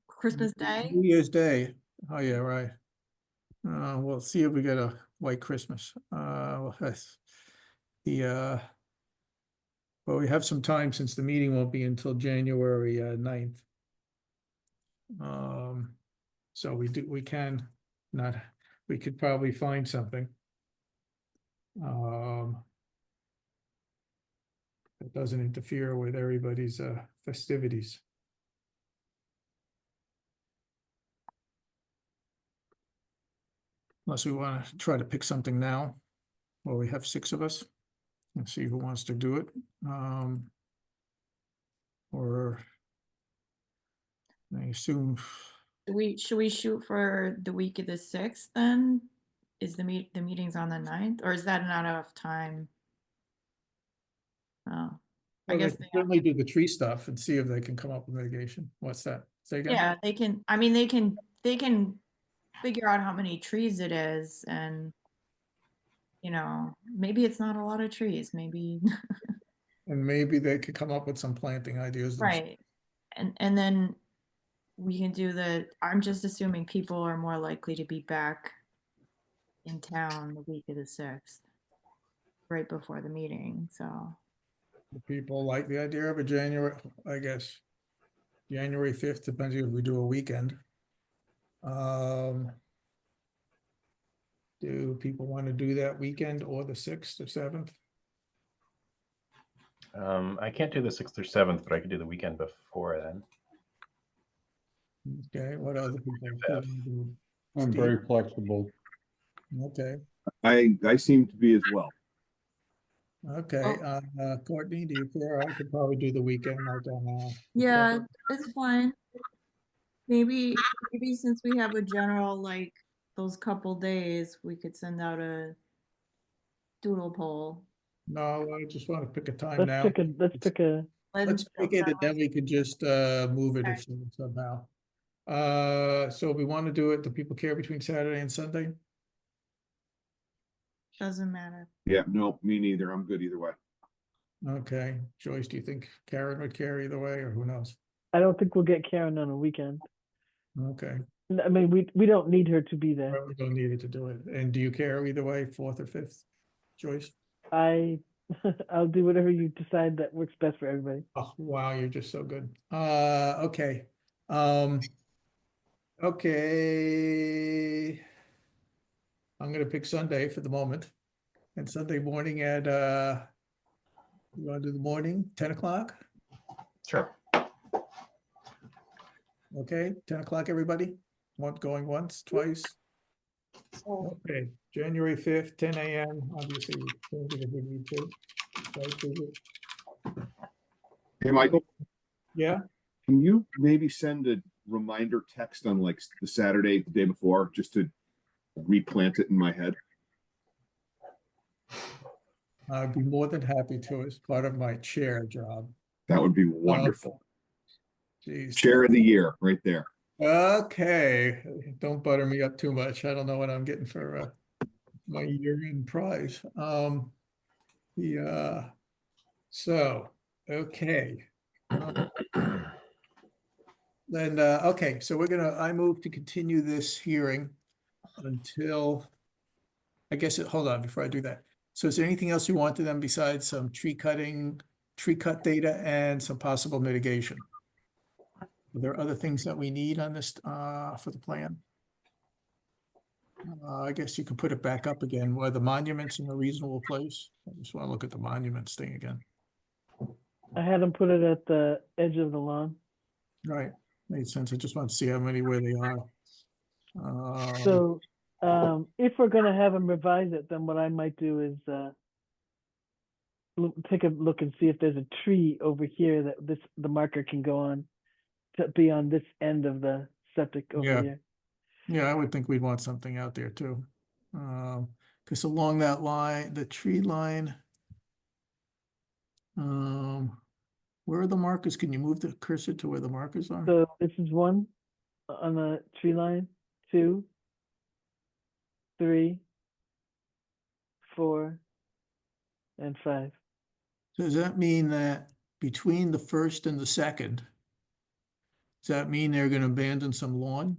Christmas Day? New Year's Day. Oh, yeah, right. We'll see if we get a white Christmas. Well, that's the well, we have some time since the meeting won't be until January 9th. So we can not, we could probably find something. That doesn't interfere with everybody's festivities. Unless we want to try to pick something now. Well, we have 6 of us. Let's see who wants to do it. Or I assume, Should we shoot for the week of the 6th then? Is the meeting's on the 9th, or is that not enough time? Oh, I well, they guess can they certainly do the tree stuff and see if they can come up with mitigation. What's that? Say again? yeah, they can, I mean, they can figure out how many trees it is and, maybe it's not a lot of trees, maybe, And maybe they could come up with some planting ideas. right. And then we can do I'm just assuming people are more likely to be back in town the week of the 6th, right before the meeting, so. People like the idea of a January, I guess, January 5th, depending if we do a weekend. Do people want to do that weekend or the 6th or 7th? I can't do the 6th or 7th, but I could do the weekend before then. Okay, what other people? Do? I'm Steve? very flexible. Okay, I seem to be as well. okay, Courtney, do you care? I could probably do the weekend, I don't know. Yeah, it's fine. Maybe since we have a general, like, those couple days, we could send out a doodle poll. No, I just want to pick a time Let's now. pick a, Let's pick it and then we could just move it if somehow. So we want to do it, do people care between Saturday and Sunday? Doesn't matter. Yeah, no, me neither. I'm good either way. Okay, Joyce, do you think Karen would care either way, or who knows? I don't think we'll get Karen on a weekend. Okay, I mean, we don't need her to be there. well, we don't need it to do it. And do you care either way, 4th or 5th, Joyce? I'll do whatever you decide that works best for everybody. Oh, wow, you're just so good. Okay. Okay. I'm gonna pick Sunday for the moment. And Sunday morning at you wanna do the morning, 10 o'clock? Sure. Okay, 10 o'clock, everybody? Going once, twice? Okay, January 5th, 10 a.m. Obviously, we change it if we need to. Site visit. Hey, Michael, Yeah, can you maybe send a reminder text on like the Saturday, the day before, just to replant it in my head? I'd be more than happy to as part of my chair job. That would be wonderful. Geez. Chair of the year, right there. Okay, don't butter me up too much. I don't know what I'm getting for my year-end prize. So, okay. Then, okay, so I move to continue this hearing until, I guess, hold on, before I do that. So is there anything else you want to them besides some tree cut data and some possible mitigation? Are there other things that we need on this, for the plan? I guess you can put it back up again, where the monuments in a reasonable place. I just want to look at the monuments thing again. I had them put it at the edge of the lawn. Right, made sense. I just want to see how many, where they are. So, if we're gonna have them revise it, then what I might do is, take a look and see if there's a tree over here that the marker can go on to be on this end of the septic over Yeah. here. Yeah, I would think we'd want something out there too. Because along that line, the tree line. Where are the markers? Can you move the cursor to where the markers are? So this is one on the tree line, 2, 3, 4, and 5. So does that mean that between the first and the second, does that mean they're gonna abandon some lawn?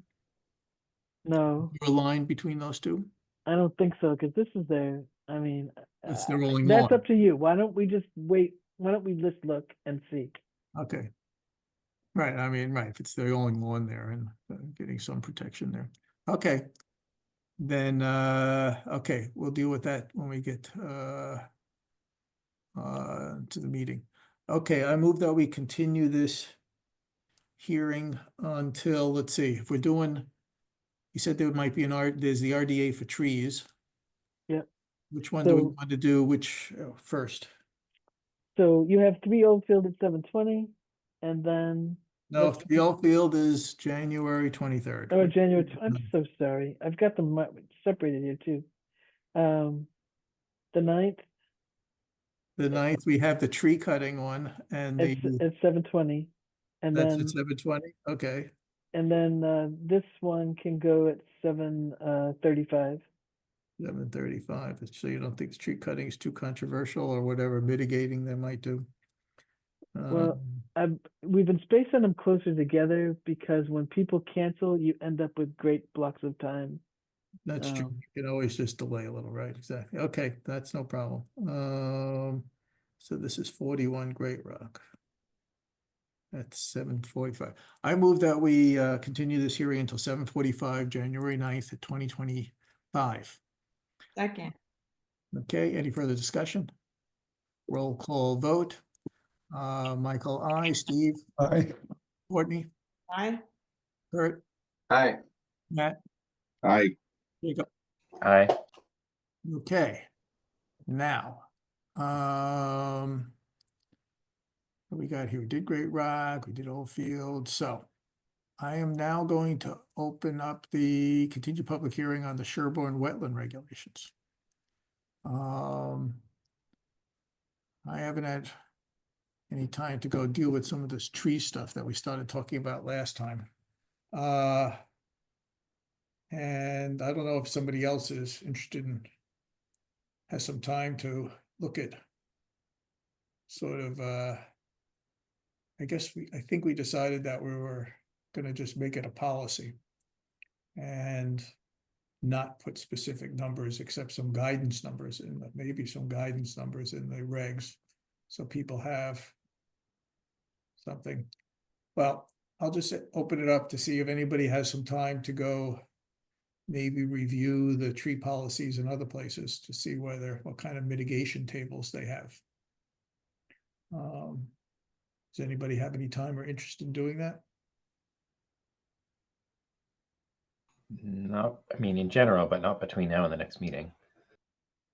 No, A line between those two? I don't think so, because this is their, I mean, It's the rolling that's lawn. up to you. Why don't we just wait? Why don't we just look and see? Okay. Right, I mean, right, if it's the only lawn there and getting some protection there. Okay. Then, okay, we'll deal with that when we get, to the meeting. Okay, I move that we continue this hearing until, let's see, if we're doing, you said there might be there's the RDA for trees. Yep. Which one do we So- want to do, first? So you have 3 Oldfield at 7:20, and then No, let's- the Field is January 23rd. oh, January. I'm so sorry. I've got them separated here too. The 9th The 9th, we have the tree cutting one and at 7:20, and that's then at 7:20, okay. this one can go at 7:35. 7:35, so you don't think the tree cutting is too controversial or whatever mitigating they might do? Well, Um, we've been spacing them closer together because when people cancel, you end up with great blocks of time. That's true. You can always just delay a little, right? Exactly. Okay, that's no problem. So this is 41 Great Rock. That's 7:45. I move that we continue this hearing until 7:45, January 9th at 2025. Second. Okay, any further discussion? Roll call vote. Michael, I, Steve, Aye. Courtney, Aye. Kurt, Aye. Matt, I Jacob. Aye. Okay, now, what we got here? We did Great Rock, we did Old Field, so I am now going to open up the continued public hearing on the Sherborn wetland regulations. I haven't had any time to go deal with some of this tree stuff that we started talking about last time. And I don't know if somebody else is interested in, has some time to look at sort of, I think we decided that we were gonna just make it a policy and not put specific numbers except some guidance numbers and maybe some guidance numbers in the regs. So people have something. Well, I'll just open it up to see if anybody has some time to go maybe review the tree policies in other places to see what kind of mitigation tables they have. Does anybody have any time or interest in doing that? Not, I mean, in general, but not between now and the next meeting.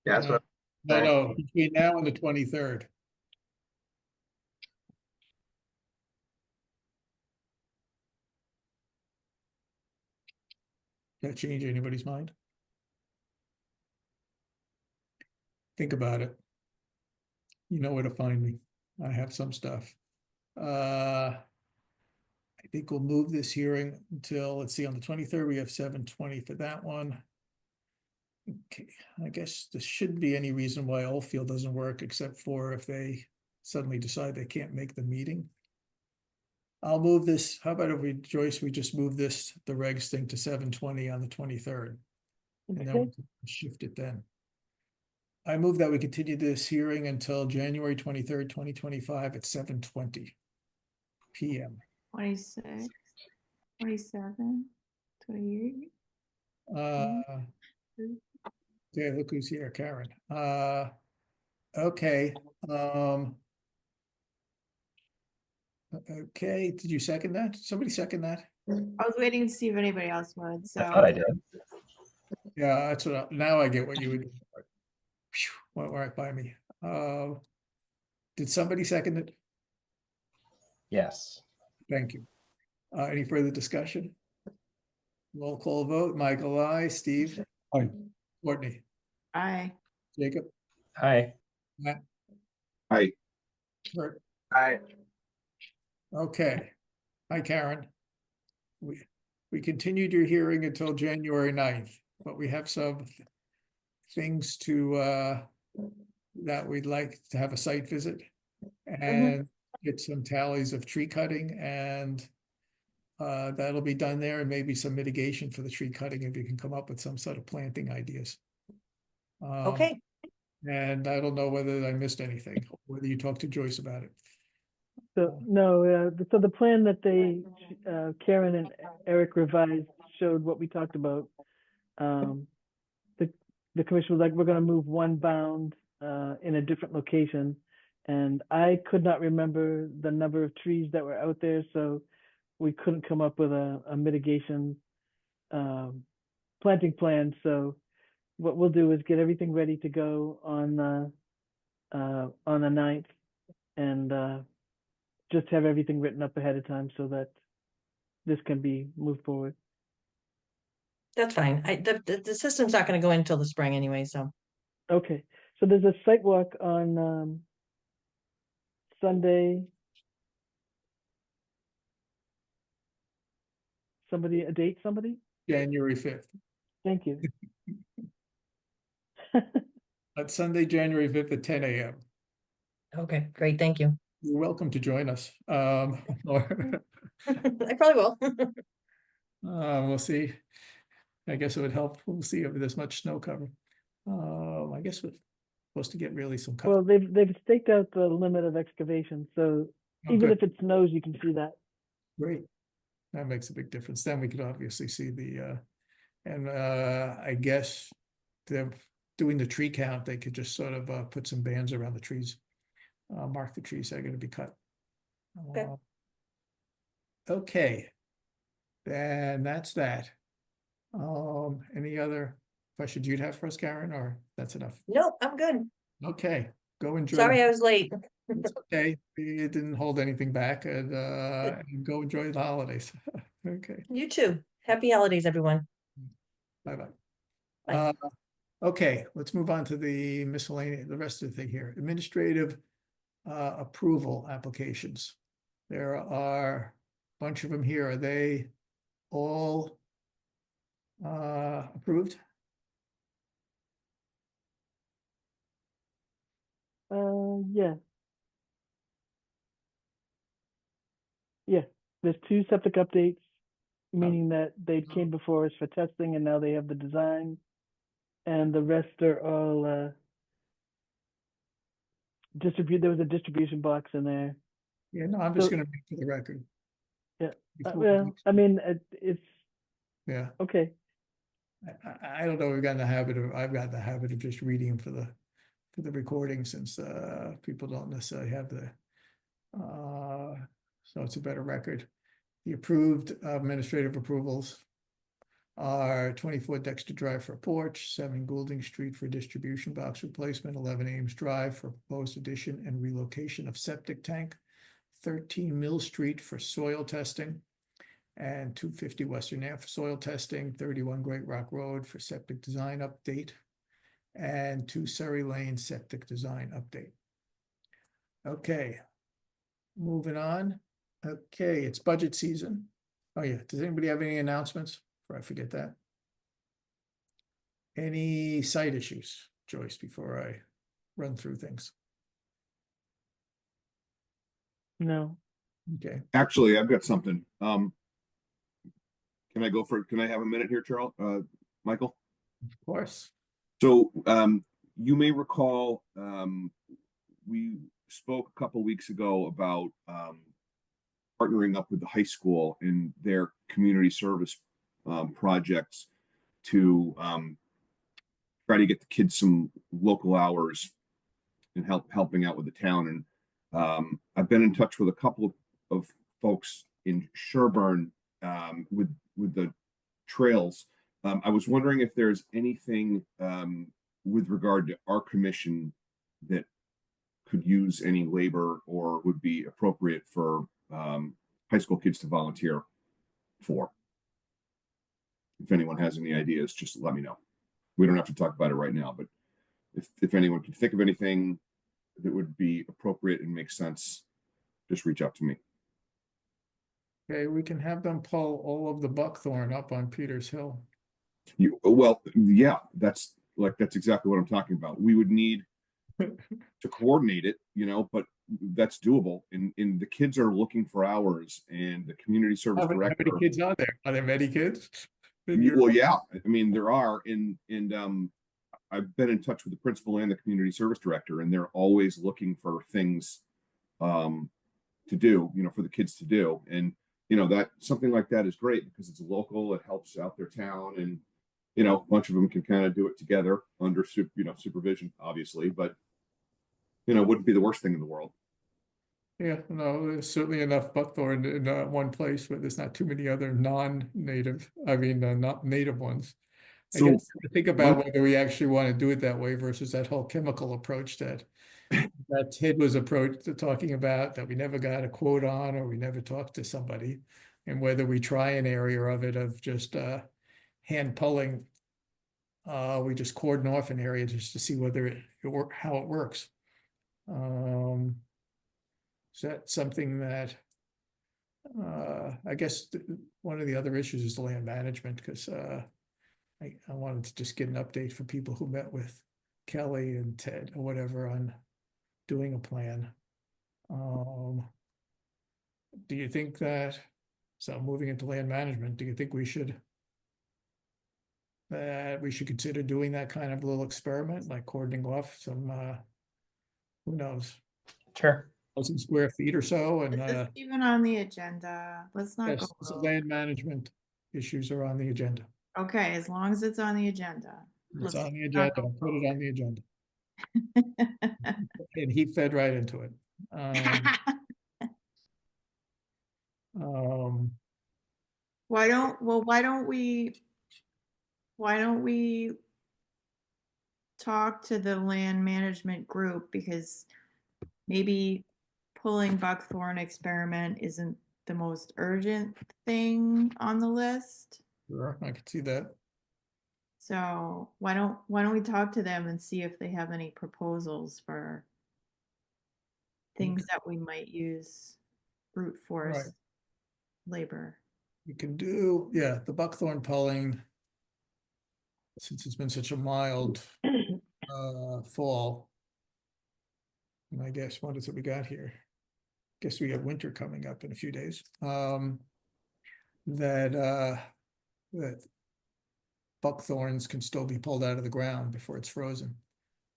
Yeah, that's what. No, between now and the 23rd. That change anybody's mind? Think about it. You know where to find me. I have some stuff. I think we'll move this hearing until, let's see, on the 23rd, we have 7:20 for that one. Okay, I guess there shouldn't be any reason why Oldfield doesn't work, except for if they suddenly decide they can't make the meeting. I'll move this, how about if we, Joyce, we just move this, the regs thing to 7:20 on the 23rd? And then Okay. we can shift it then. I move that we continue this hearing until January 23rd, 2025 at 7:20 PM. 26, 27, 28. Okay, look who's here, Karen. Okay, okay, did you second that? Somebody second that? I was waiting to see if anybody else would, so. I thought I did. Yeah, that's what, now I get what you would. Phew, went right by me. Did somebody second it? Yes. Thank you. Any further discussion? Roll call vote, Michael, I, Steve, Aye. Courtney, Aye. Jacob, Hi. Matt, Hi. Kurt. Aye. Okay. Hi, Karen. We continued your hearing until January 9th, but we have some things to, that we'd like to have a site visit and get some tallies of tree cutting, and that'll be done there, and maybe some mitigation for the tree cutting if you can come up with some sort of planting ideas. Okay, And I don't know whether I missed anything, whether you talked to Joyce about it. So, no, so the plan that they, Karen and Eric revised showed what we talked about. The commission was like, we're gonna move one bound, in a different location. And I could not remember the number of trees that were out there, so we couldn't come up with a mitigation, planting plan. So what we'll do is get everything ready to go on the 9th, and just have everything written up ahead of time so that this can be moved forward. that's fine. The system's not gonna go in until the spring anyway, so. Okay, so there's a site walk on Sunday. A date, somebody? January 5th. Thank you. That's Sunday, January 5th at 10 AM. Okay, great, thank you. You're welcome to join us. Or, I probably will. we'll see. I guess it would help. We'll see if there's much snow cover. I guess we're supposed to get really some cover. Well, they've staked out the limit of excavation, so Oh, even good. if it snows, you can see that. Great. That makes a big difference. Then we could obviously see the, and I guess they're doing the tree count. They could just sort of put some bands around the trees, mark the trees that are going to be cut. Okay. Okay. Then that's that. Any other questions you'd have for us, Karen, or that's enough? No, I'm good. Okay, go enjoy. Sorry I was late. It's okay, it didn't hold anything back, and go enjoy the holidays. Okay, You too. Happy holidays, everyone. bye-bye. Bye. Okay, let's move on to the miscellaneous, the rest of the thing here. Administrative approval applications. There are a bunch of them here. Are they all approved? Yeah. Yeah, there's 2 septic updates, meaning that they came before us for testing and now they have the design. And the rest are all there was a distribution box in there. Yeah, no, I'm just So- gonna read for the record. Yeah, Before- well, I mean, it's Yeah, okay. I don't know, I've gotten the habit of just reading for the recording, since people don't necessarily have the so it's a better record. The approved administrative approvals are 24 Dexter Drive for a porch, 7 Goulding Street for distribution box replacement, 11 Ames Drive for proposed addition and relocation of septic tank, 13 Mill Street for soil testing, and 250 Western Ave for soil testing, 31 Great Rock Road for septic design update, and 2 Surrey Lane septic design update. Okay, moving on. Okay, it's budget season. Oh yeah, does anybody have any announcements? Before I forget that. Any site issues, Joyce, before I run through things? No. Okay, Actually, I've got something. Can I have a minute here, Charles? Michael? of course. So, you may recall, we spoke a couple weeks ago about, partnering up with the high school in their community service, projects to, try to get the kids some local hours and helping out with the town. And I've been in touch with a couple of folks in Sherborn, with the trails. I was wondering if there's anything with regard to our commission that could use any labor or would be appropriate for high school kids to volunteer for. If anyone has any ideas, just let me know. We don't have to talk about it right now, but if anyone can think of anything that would be appropriate and make sense, just reach out to me. Okay, we can have them pull all of the buckthorn up on Peters Hill. Well, yeah, that's exactly what I'm talking about. We would need to coordinate it, but that's doable. And the kids are looking for hours, and the community service How director. many kids are there? Are there many kids? Well, yeah, I mean, there are, and I've been in touch with the principal and the community service director, and they're always looking for things to do, for the kids to do. And, that something like that is great because it's local, it helps out their town, and, a bunch of them can kind of do it together under supervision, obviously, but, wouldn't be the worst thing in the world. Yeah, no, there's certainly enough buckthorn in one place, but there's not too many other non-native, not native ones. I So guess think about whether we actually want to do it that way versus that whole chemical approach that Ted was talking about, that we never got a quote on, or we never talked to somebody, and whether we try an area of it of just hand pulling. We just cordon off an area just to see whether how it works. Is that something that I guess one of the other issues is the land management, because I wanted to just get an update for people who met with Kelly and Ted or whatever on doing a plan. Do you think that, so moving into land management, do you think we should consider doing that kind of little experiment, like cordoning off some, who knows, Sure. 1,000 square feet or so, and Is this even on the agenda? Let's not yes, go. the rogue. land management issues are on the agenda. Okay, as long as it's on the agenda. It's Let's on the not agenda. go Put it on the agenda. rogue. And he fed right into it. Why don't we talk to the land management group, because maybe pulling buckthorn experiment isn't the most urgent thing on the list. Sure, I could see that. So why don't we talk to them and see if they have any proposals for things that we might use brute force Right. labor. You can do, yeah, the buckthorn pulling, since it's been such a mild fall. And I guess, what is it we got here? Guess we got winter coming up in a few days. That buckthorns can still be pulled out of the ground before it's frozen.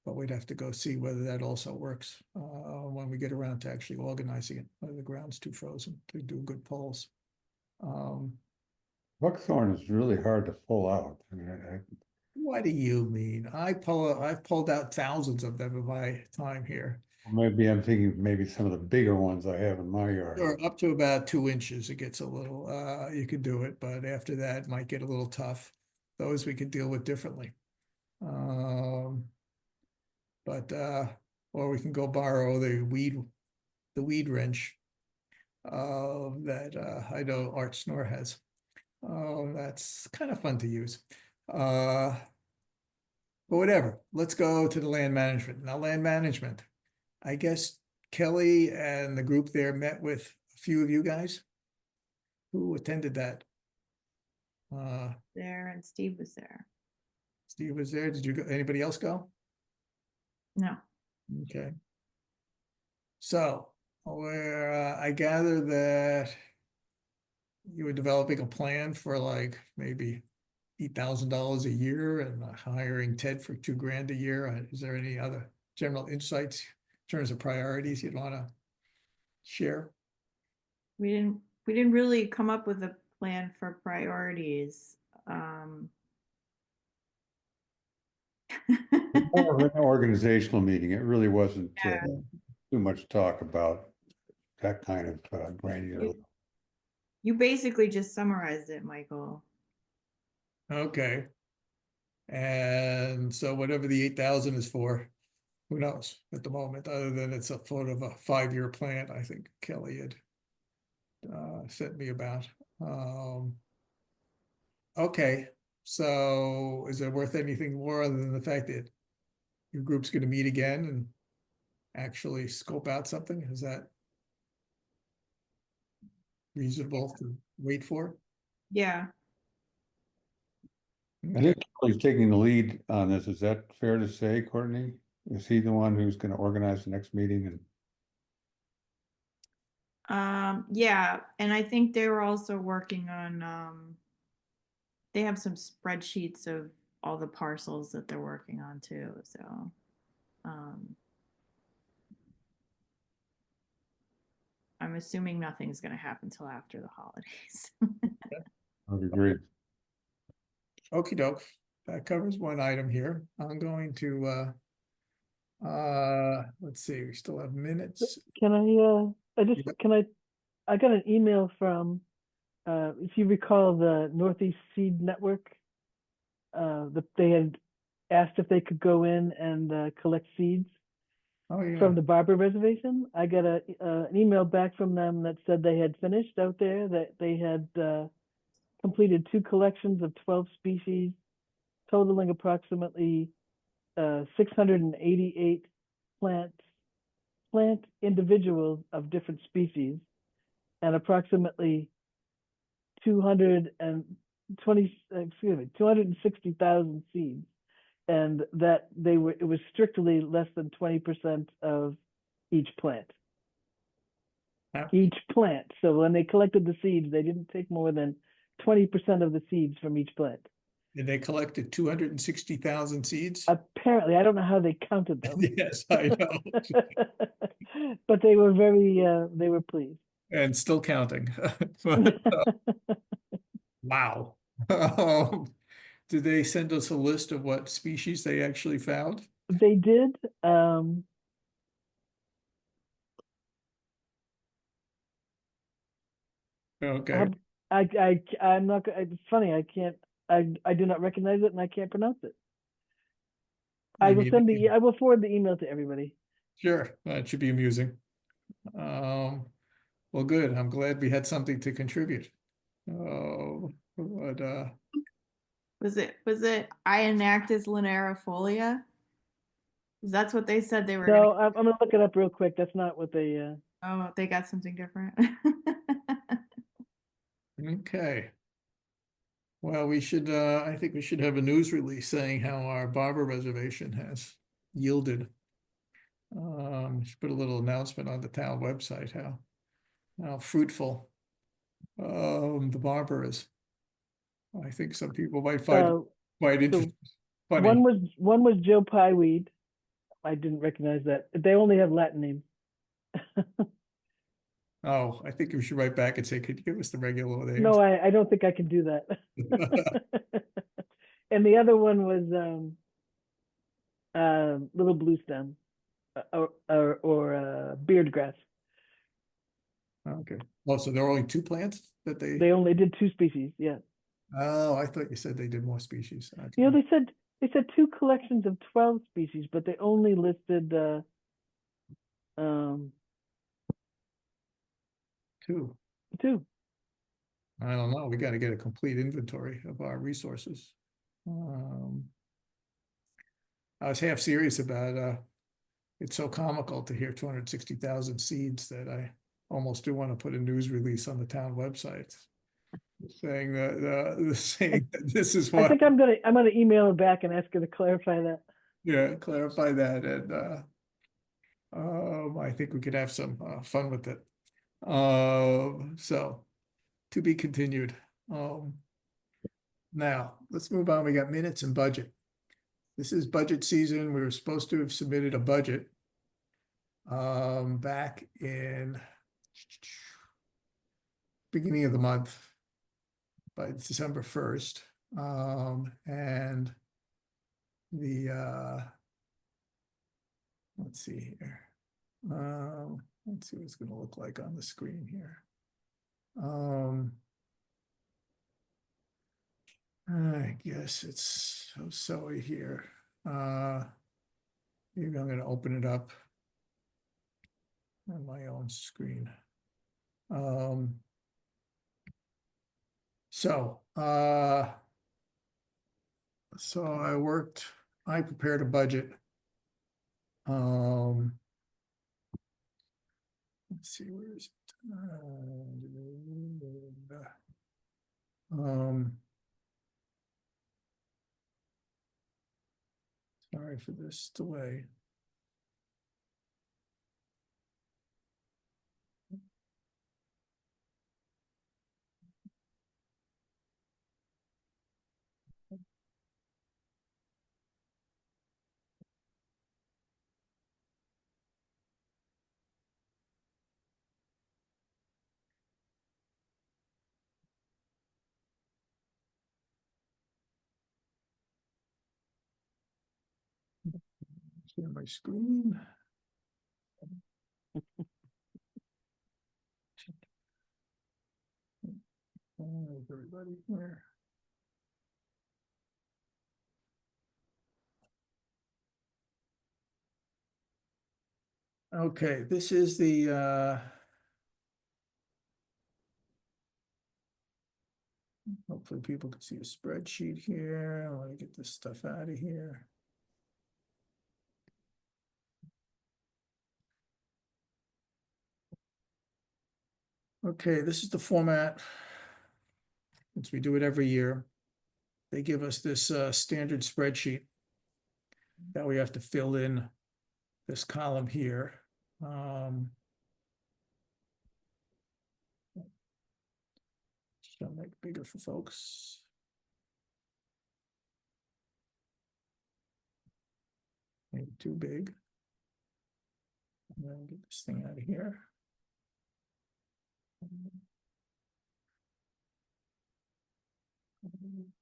But we'd have to go see whether that also works when we get around to actually organizing it, whether the ground's too frozen to do good pulls. Buckthorn is really hard to pull out. I mean, What do you mean? I've pulled out thousands of them in my time here. maybe I'm thinking maybe some of the bigger ones I have in my yard. Or up to about 2 inches, it gets a little, you could do it, but after that, it might get a little tough. Those we could deal with differently. Or we can go borrow the weed wrench that I know Art Snore has. That's kind of fun to use. But whatever, let's go to the land management. Now, land management, I guess Kelly and the group there met with a few of you guys who attended that. There, and Steve was there. Steve was there. Did you go? Anybody else go? No. Okay. So, I gather that you were developing a plan for like maybe $8,000 a year and hiring Ted for $2,000 a year. Is there any other general insights in terms of priorities you'd want to share? We didn't really come up with a plan for priorities. More of an organizational meeting. It really wasn't Yeah. too much talk about that kind of granular. You basically just summarized it, Michael. Okay. And so whatever the 8,000 is for, who knows at the moment, other than it's a foot of a 5-year plan, I think Kelly had sent me about. Okay, so is it worth anything more other than the fact that your group's going to meet again and actually scope out something? Is that reasonable to wait for? Yeah. I think Kelly's taking the lead on this. Is that fair to say, Courtney? Is he the one who's going to organize the next meeting? And Yeah, and I think they were also working on, they have some spreadsheets of all the parcels that they're working on too, so. I'm assuming nothing's gonna happen till after the holidays. I would agree. Okie doke, that covers one item here. I'm going to, let's see, we still have minutes. Can I Yeah. I got an email from, if you recall, the Northeast Seed Network. That they had asked if they could go in and collect seeds Oh, yeah. from the Barber Reservation. I got an email back from them that said they had finished out there, that they had completed 2 collections of 12 species, totaling approximately 688 plant individuals of different species, and approximately 260,000 seeds, and that it was strictly less than 20% of each plant. Yeah. Each plant. So when they collected the seeds, they didn't take more than 20% of the seeds from each plant. And they collected 260,000 seeds? Apparently, I don't know how they counted them. Yes, I know. But they were they were pleased. And still counting. Wow. Did they send us a list of what species they actually found? They did. Okay. I'm not. It's funny. I can't. I do not recognize it, and I can't pronounce it. I You will mean- send the. I will forward the email to everybody. Sure, that should be amusing. Well, good. I'm glad we had something to contribute. Oh, but Was it Ionactis linearifolia? That's what they said they were No, gonna. I'm gonna look it up real quick. That's not what they. Oh, they got something different. okay. Well, we should, I think we should have a news release saying how our Barber Reservation has yielded. Should put a little announcement on the town website, how fruitful the barber is. I think some people might find it quite interesting. Funny. One was Joe Pieweed. I didn't recognize that. They only have Latin names. Oh, I think we should write back and say, could you give us the regular names? No, I don't think I can do that. And the other one was little blue stem, or beard grass. Okay. Well, so there are only 2 plants that They only did 2 species. Yeah. Oh, I thought you said they did more species. Okay. You know, they said 2 collections of 12 species, but they only listed 2. 2. I don't know. We got to get a complete inventory of our resources. I was half serious about it's so comical to hear 260,000 seeds that almost do want to put a news release on the town website saying saying that this is I what, think I'm gonna email her back and ask her to clarify that. yeah, clarify that, and I think we could have some fun with it. So to be continued. Now, let's move on. We got minutes and budget. This is budget season. We were supposed to have submitted a budget back in beginning of the month by December 1st. And the let's see here. Let's see what it's going to look like on the screen here. I guess it's so here. Maybe I'm going to open it up on my own screen. So I prepared a budget. Let's see, where is it? Sorry for this delay. Share my screen. Everybody here. Okay, this is the hopefully people can see a spreadsheet here. I want to get this stuff out of here. Okay, this is the format. Since we do it every year, they give us this standard spreadsheet that we have to fill in this column here. I'll make it bigger for folks. Maybe too big. And then get this thing out of here.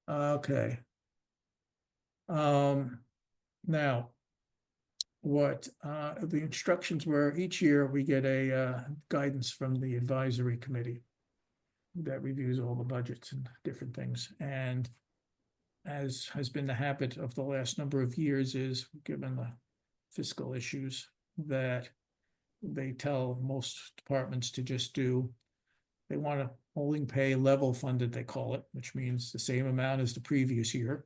Okay. Now, what the instructions were, each year we get a guidance from the advisory committee that reviews all the budgets and different things. And as has been the habit of the last number of years, is given the fiscal issues that they tell most departments to just do, they want to only pay level funded, they call it, which means the same amount as the previous year.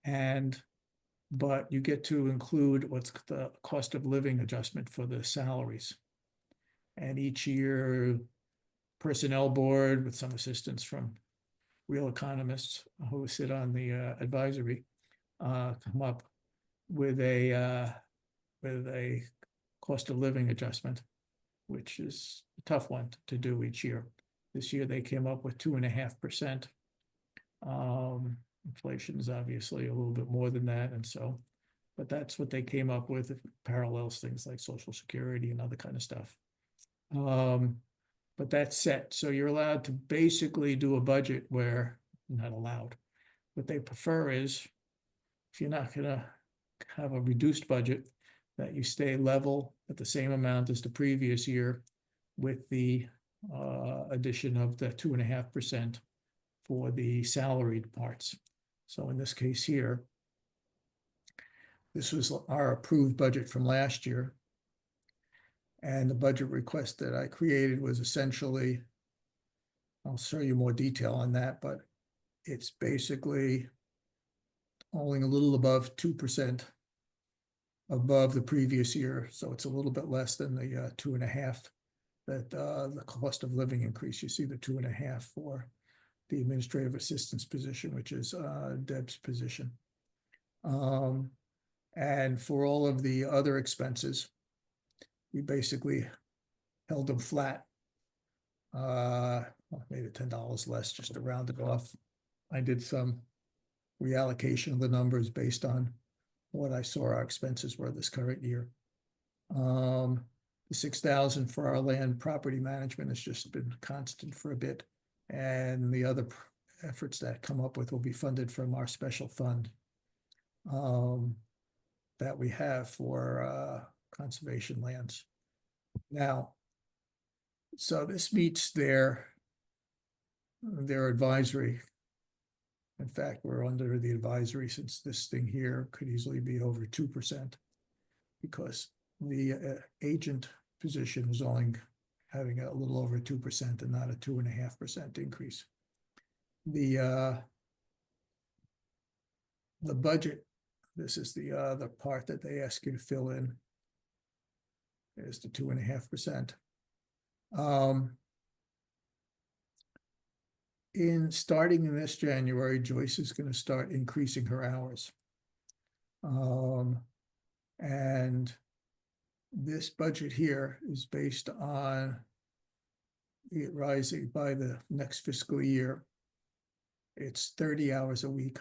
But you get to include what's the cost of living adjustment for the salaries. And each year, personnel board with some assistance from real economists who sit on the advisory come up with a cost of living adjustment, which is a tough one to do each year. This year they came up with 2.5%. Inflation is obviously a little bit more than that, and so, but that's what they came up with. It parallels things like Social Security and other kind of stuff. But that's set. So you're allowed to basically do a budget where, not allowed. What they prefer is, if you're not gonna have a reduced budget, that you stay level at the same amount as the previous year with the addition of the 2.5% for the salaried parts. So in this case here, this was our approved budget from last year. And the budget request that I created was essentially, I'll show you more detail on that, but it's basically only a little above 2% above the previous year. So it's a little bit less than the 2.5 that the cost of living increase. You see the 2.5 for the administrative assistant's position, which is Deb's position. And for all of the other expenses, we basically held them flat. Well, made it $10 less just to round it off. I did some reallocation of the numbers based on what I saw our expenses were this current year. The 6,000 for our land property management has just been constant for a bit. And the other efforts that come up with will be funded from our special fund that we have for conservation lands. Now, so this meets their advisory. In fact, we're under the advisory since this thing here could easily be over 2% because the agent position is only having a little over 2% and not a 2.5% increase. The budget, this is the part that they ask you to fill in, is the 2.5%. Starting in this January, Joyce is going to start increasing her hours. And this budget here is based on it rising by the next fiscal year. It's 30 hours a week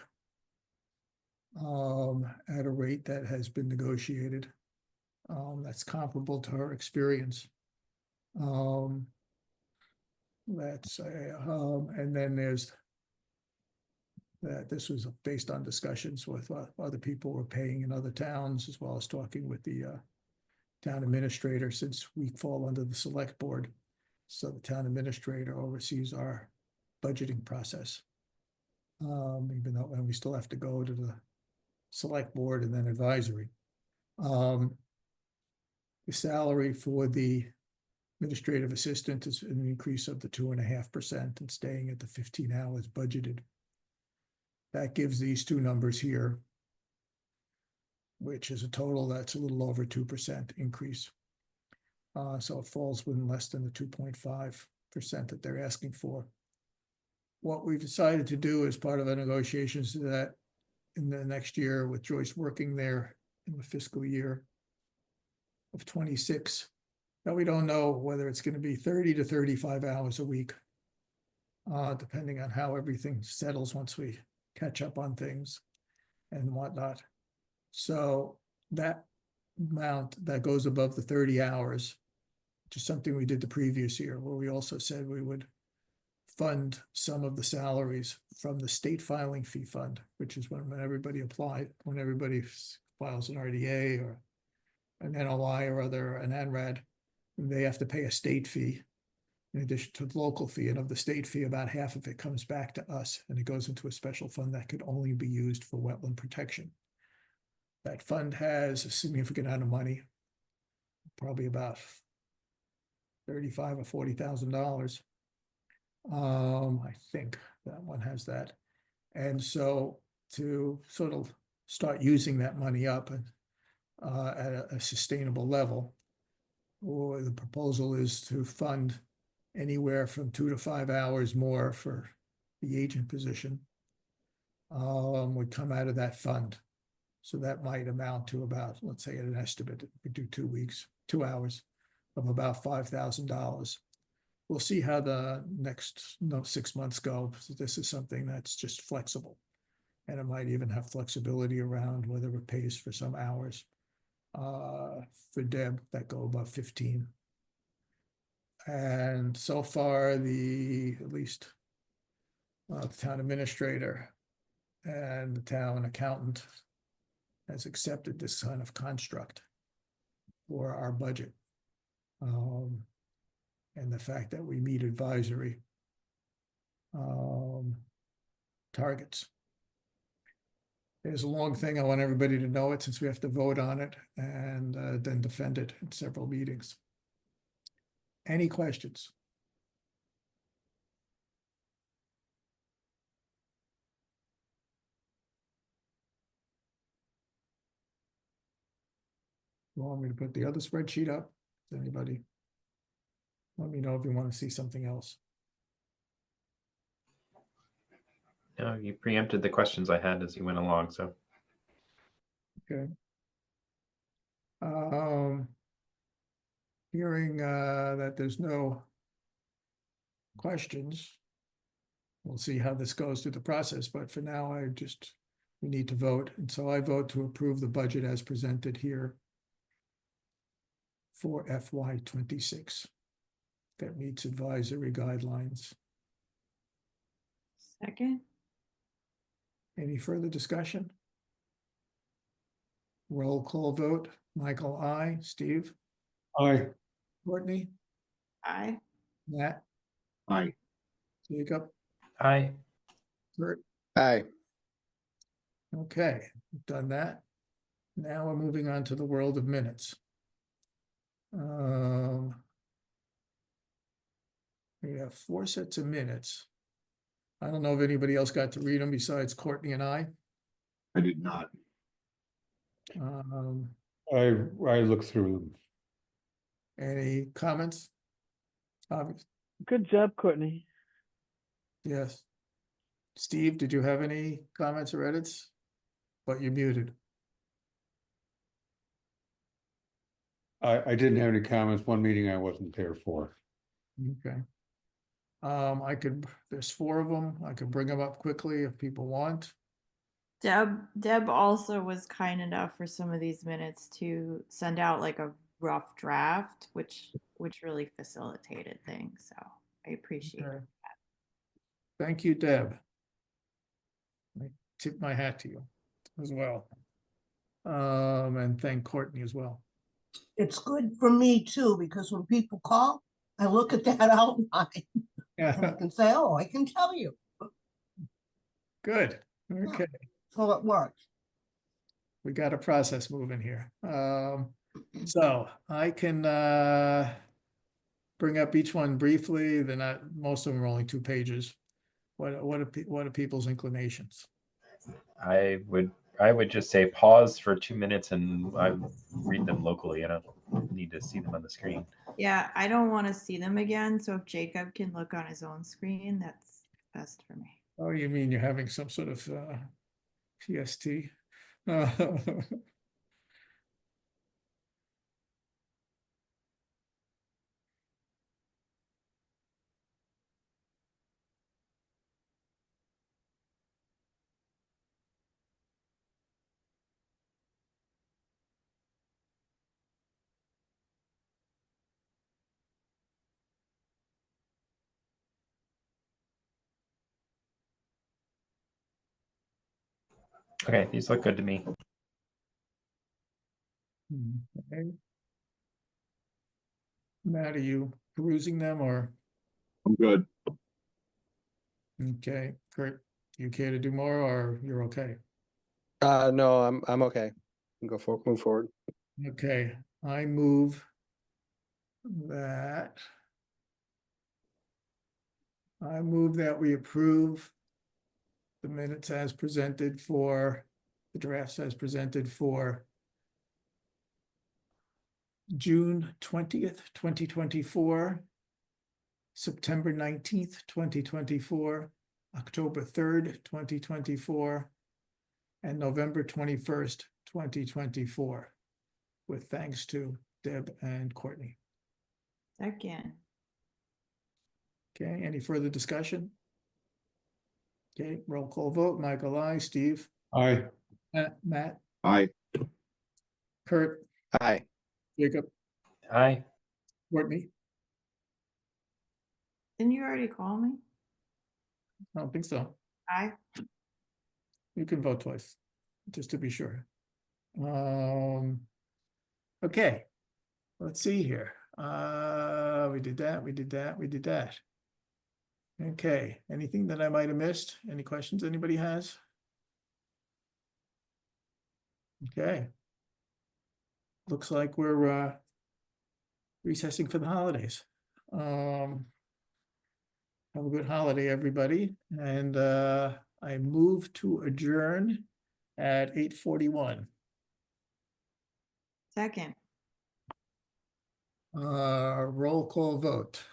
at a rate that has been negotiated. That's comparable to her experience. And then there's that this was based on discussions with what other people were paying in other towns, as well as talking with the town administrator, since we fall under the select board. So the town administrator oversees our budgeting process. Even though, and we still have to go to the select board and then advisory. The salary for the administrative assistant is an increase of the 2.5% and staying at the 15 hours budgeted. That gives these two numbers here, which is a total that's a little over 2% increase. So it falls within less than the 2.5% that they're asking for. What we've decided to do as part of our negotiations is that in the next year, with Joyce working there in the fiscal year of 26, that we don't know whether it's going to be 30 to 35 hours a week, depending on how everything settles once we catch up on things and whatnot. So that amount that goes above the 30 hours, which is something we did the previous year, where we also said we would fund some of the salaries from the state filing fee fund, which is when everybody when everybody files an RDA or an NOI or an ANRAD, they have to pay a state fee in addition to the local fee. And of the state fee, about half of it comes back to us, and it goes into a special fund that could only be used for wetland protection. That fund has a significant amount of money, probably about $35,000 or $40,000. I think that one has that. And so to sort of start using that money up and at a sustainable level, or the proposal is to fund anywhere from 2 to 5 hours more for the agent position, would come out of that fund. So that might amount to about, let's say, at an estimate, we do 2 hours of about $5,000. We'll see how the next 6 months go. This is something that's just flexible. And it might even have flexibility around whether it pays for some hours for Deb that go above 15. And so far, at least the town administrator and the town accountant has accepted this kind of construct for our budget. And the fact that we meet advisory targets. There's a long thing. I want everybody to know it since we have to vote on it and then defend it in several meetings. Any questions? You want me to put the other spreadsheet up? Does anybody? Let me know if you want to see something else. No, you preempted the questions I had as you went along, so. Okay. Hearing that there's no questions. We'll see how this goes through the process, but for now, we need to vote. And so I vote to approve the budget as presented here for FY 26. That meets advisory guidelines. Second, Any further discussion? Roll call vote. Michael, I. Steve, Aye. Courtney, aye. Matt, Aye. Jacob, Aye. Kurt. Aye. Okay, we've done that. Now we're moving on to the world of minutes. We have 4 sets of minutes. I don't know if anybody else got to read them besides Courtney and I. I did not. I looked through them. Any comments? Obvious, Good job, Courtney. yes. Steve, did you have any comments or edits? But you're muted. I didn't have any comments. One meeting I wasn't there for. Okay. There's 4 of them. I could bring them up quickly if people want. Deb also was kind enough for some of these minutes to send out like a rough draft, which really facilitated things. So I appreciate Okay. it. Thank you, Deb. I tip my hat to you as well. And thank Courtney as well. It's good for me too, because when people call, I look at that outline and I Yeah, can say, oh, I can tell you. good. Okay, So it works. we got a process moving here. So I can bring up each one briefly. They're not, most of them are only 2 pages. What are people's inclinations? I would just say pause for 2 minutes and I read them locally. I don't need to see them on the screen. Yeah, I don't want to see them again. So if Jacob can look on his own screen, that's best for me. Oh, you mean you're having some sort of PST? Okay, these look good to me. Okay. Matt, are you perusing them or? I'm good. Okay, Kurt, you care to do more or you're okay? No, I'm okay. Move forward. Okay, I move that. I move that we approve the minutes as presented for, the drafts as presented for June 20th, 2024, September 19th, 2024, October 3rd, 2024, and November 21st, 2024, with thanks to Deb and Courtney. Second, Okay, any further discussion? Okay, roll call vote. Michael, I. Steve, Aye. Matt, Aye. Kurt, Aye. Jacob, Aye. Courtney. didn't you already call me? I don't think so. Aye. You can vote twice, just to be sure. Okay, let's see here. We did that, we did that, we did that. Okay, anything that I might have missed? Any questions anybody has? Okay. Looks like we're recessing for the holidays. Have a good holiday, everybody, and I move to adjourn at 8:41. Second, Roll call vote.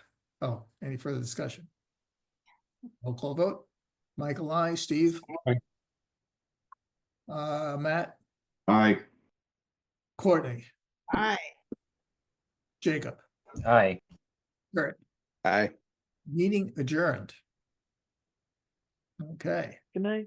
Oh, any further discussion? Roll call vote. Michael, I, Steve? Aye. Matt, Aye. Courtney, Aye. Jacob, Aye. Kurt, Aye. meeting adjourned. Okay. Good night.